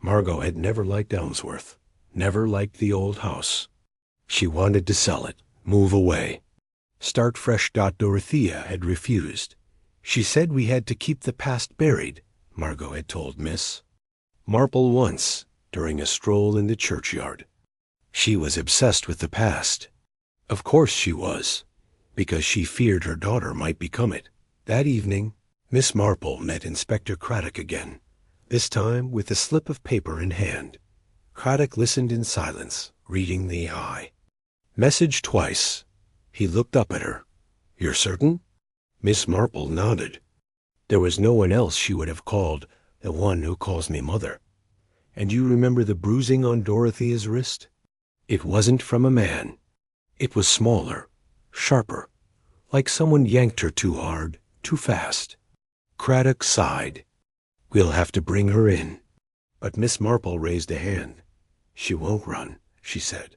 Margot had never liked Elmsworth, never liked the old house. She wanted to sell it, move away, start fresh. Dorothea had refused. She said we had to keep the past buried, Margot had told Miss Marple once, during a stroll in the churchyard. She was obsessed with the past. Of course she was, because she feared her daughter might become it. That evening, Miss Marple met Inspector Craddock again, this time with a slip of paper in hand. Craddock listened in silence, reading the eye. Message twice. He looked up at her. "You're certain?" Miss Marple nodded. "There was no one else she would have called the one who calls me mother. And you remember the bruising on Dorothea's wrist? It wasn't from a man. It was smaller, sharper, like someone yanked her too hard, too fast." Craddock sighed. "We'll have to bring her in." But Miss Marple raised a hand. "She won't run," she said.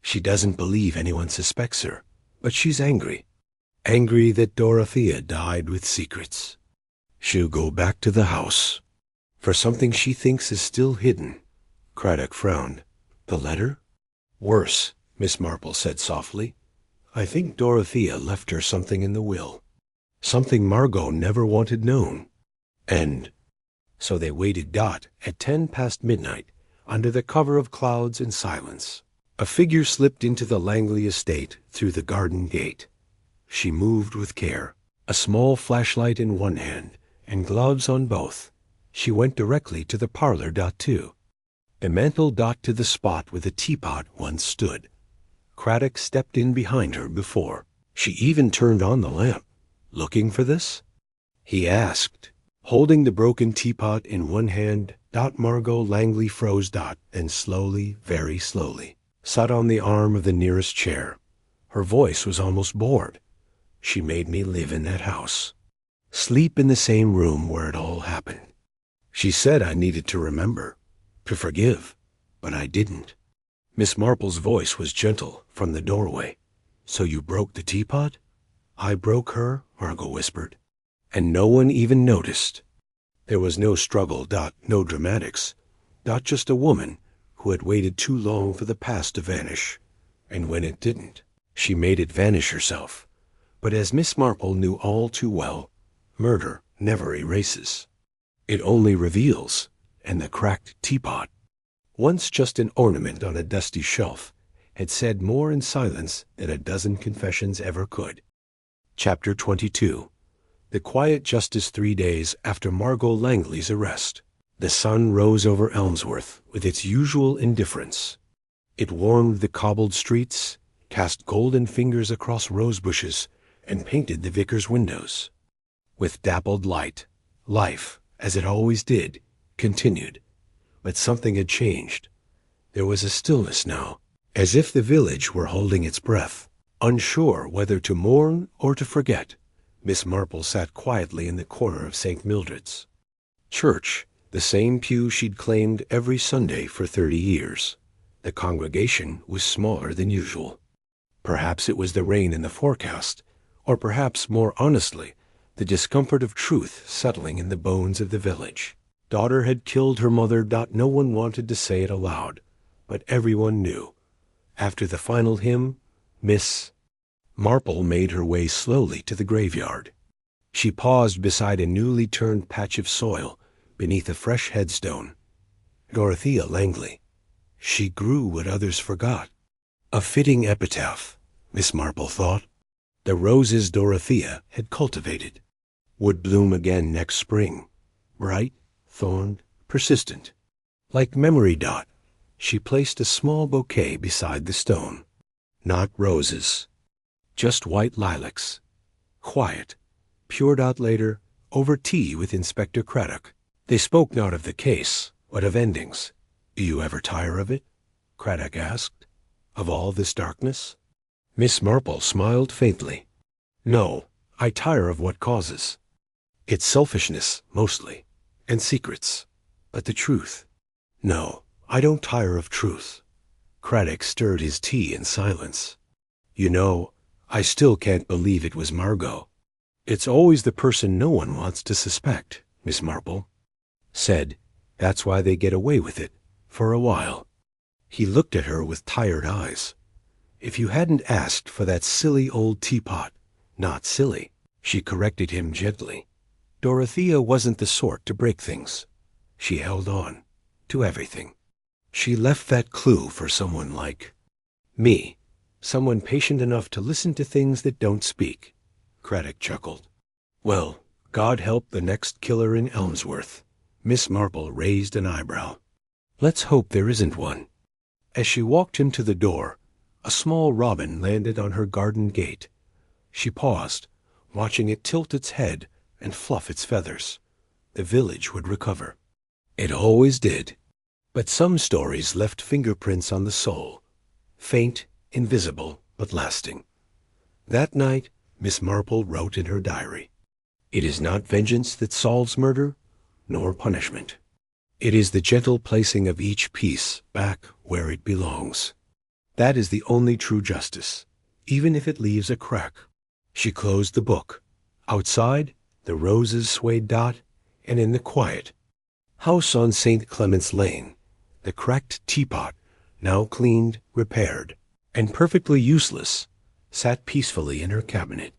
"She doesn't believe anyone suspects her, but she's angry. Angry that Dorothea died with secrets. She'll go back to the house for something she thinks is still hidden." Craddock frowned. "The letter?" "Worse," Miss Marple said softly. "I think Dorothea left her something in the will. Something Margot never wanted known. And—" So they waited. At 10 past midnight, under the cover of clouds and silence, a figure slipped into the Langley estate through the garden gate. She moved with care, a small flashlight in one hand and gloves on both. She went directly to the parlor. The mantel. To the spot where the teapot once stood. Craddock stepped in behind her before she even turned on the lamp. "Looking for this?" he asked, holding the broken teapot in one hand. Margot Langley froze. And slowly, very slowly, sat on the arm of the nearest chair. Her voice was almost bored. "She made me live in that house, sleep in the same room where it all happened. She said I needed to remember, to forgive, but I didn't." Miss Marple's voice was gentle from the doorway. "So you broke the teapot?" "I broke her," Margot whispered. "And no one even noticed?" There was no struggle. No dramatics. Just a woman who had waited too long for the past to vanish. And when it didn't, she made it vanish herself. But as Miss Marple knew all too well, murder never erases. It only reveals. And the cracked teapot, once just an ornament on a dusty shelf, had said more in silence than a dozen confessions ever could. Chapter 22. The quiet justice 3 days after Margot Langley's arrest. The sun rose over Elmsworth with its usual indifference. It warmed the cobbled streets, cast golden fingers across rose bushes, and painted the vicar's windows. With dappled light, life, as it always did, continued. But something had changed. There was a stillness now, as if the village were holding its breath, unsure whether to mourn or to forget. Miss Marple sat quietly in the corner of St. Mildred's church, the same pew she'd claimed every Sunday for 30 years. The congregation was smaller than usual. Perhaps it was the rain in the forecast, or perhaps, more honestly, the discomfort of truth settling in the bones of the village. Daughter had killed her mother. No one wanted to say it aloud, but everyone knew. After the final hymn, Miss Marple made her way slowly to the graveyard. She paused beside a newly turned patch of soil beneath a fresh headstone. Dorothea Langley. She grew what others forgot. A fitting epitaph, Miss Marple thought. The roses Dorothea had cultivated would bloom again next spring, bright, thorned, persistent. Like memory. She placed a small bouquet beside the stone. Not roses, just white lilacs, quiet, Poured out later, over tea with Inspector Craddock. They spoke not of the case, but of endings. "Do you ever tire of it?" Craddock asked. "Of all this darkness?" Miss Marple smiled faintly. "No, I tire of what causes. It's selfishness, mostly, and secrets. But the truth? No, I don't tire of truth." Craddock stirred his tea in silence. "You know, I still can't believe it was Margot." "It's always the person no one wants to suspect," Miss Marple said. "That's why they get away with it, for a while." He looked at her with tired eyes. "If you hadn't asked for that silly old teapot—" "Not silly," she corrected him gently. Dorothea wasn't the sort to break things. She held on to everything. She left that clue for someone like me, someone patient enough to listen to things that don't speak." Craddock chuckled. "Well, God help the next killer in Elmsworth." Miss Marple raised an eyebrow. "Let's hope there isn't one." As she walked him to the door, a small robin landed on her garden gate. She paused, watching it tilt its head and fluff its feathers. The village would recover. It always did. But some stories left fingerprints on the soul, faint, invisible, but lasting. That night, Miss Marple wrote in her diary, "It is not vengeance that solves murder, nor punishment. It is the gentle placing of each piece back where it belongs. That is the only true justice, even if it leaves a crack." She closed the book. Outside, the roses swayed dot, and in the quiet house on St. Clement's Lane, the cracked teapot, now cleaned, repaired, and perfectly useless, sat peacefully in her cabinet.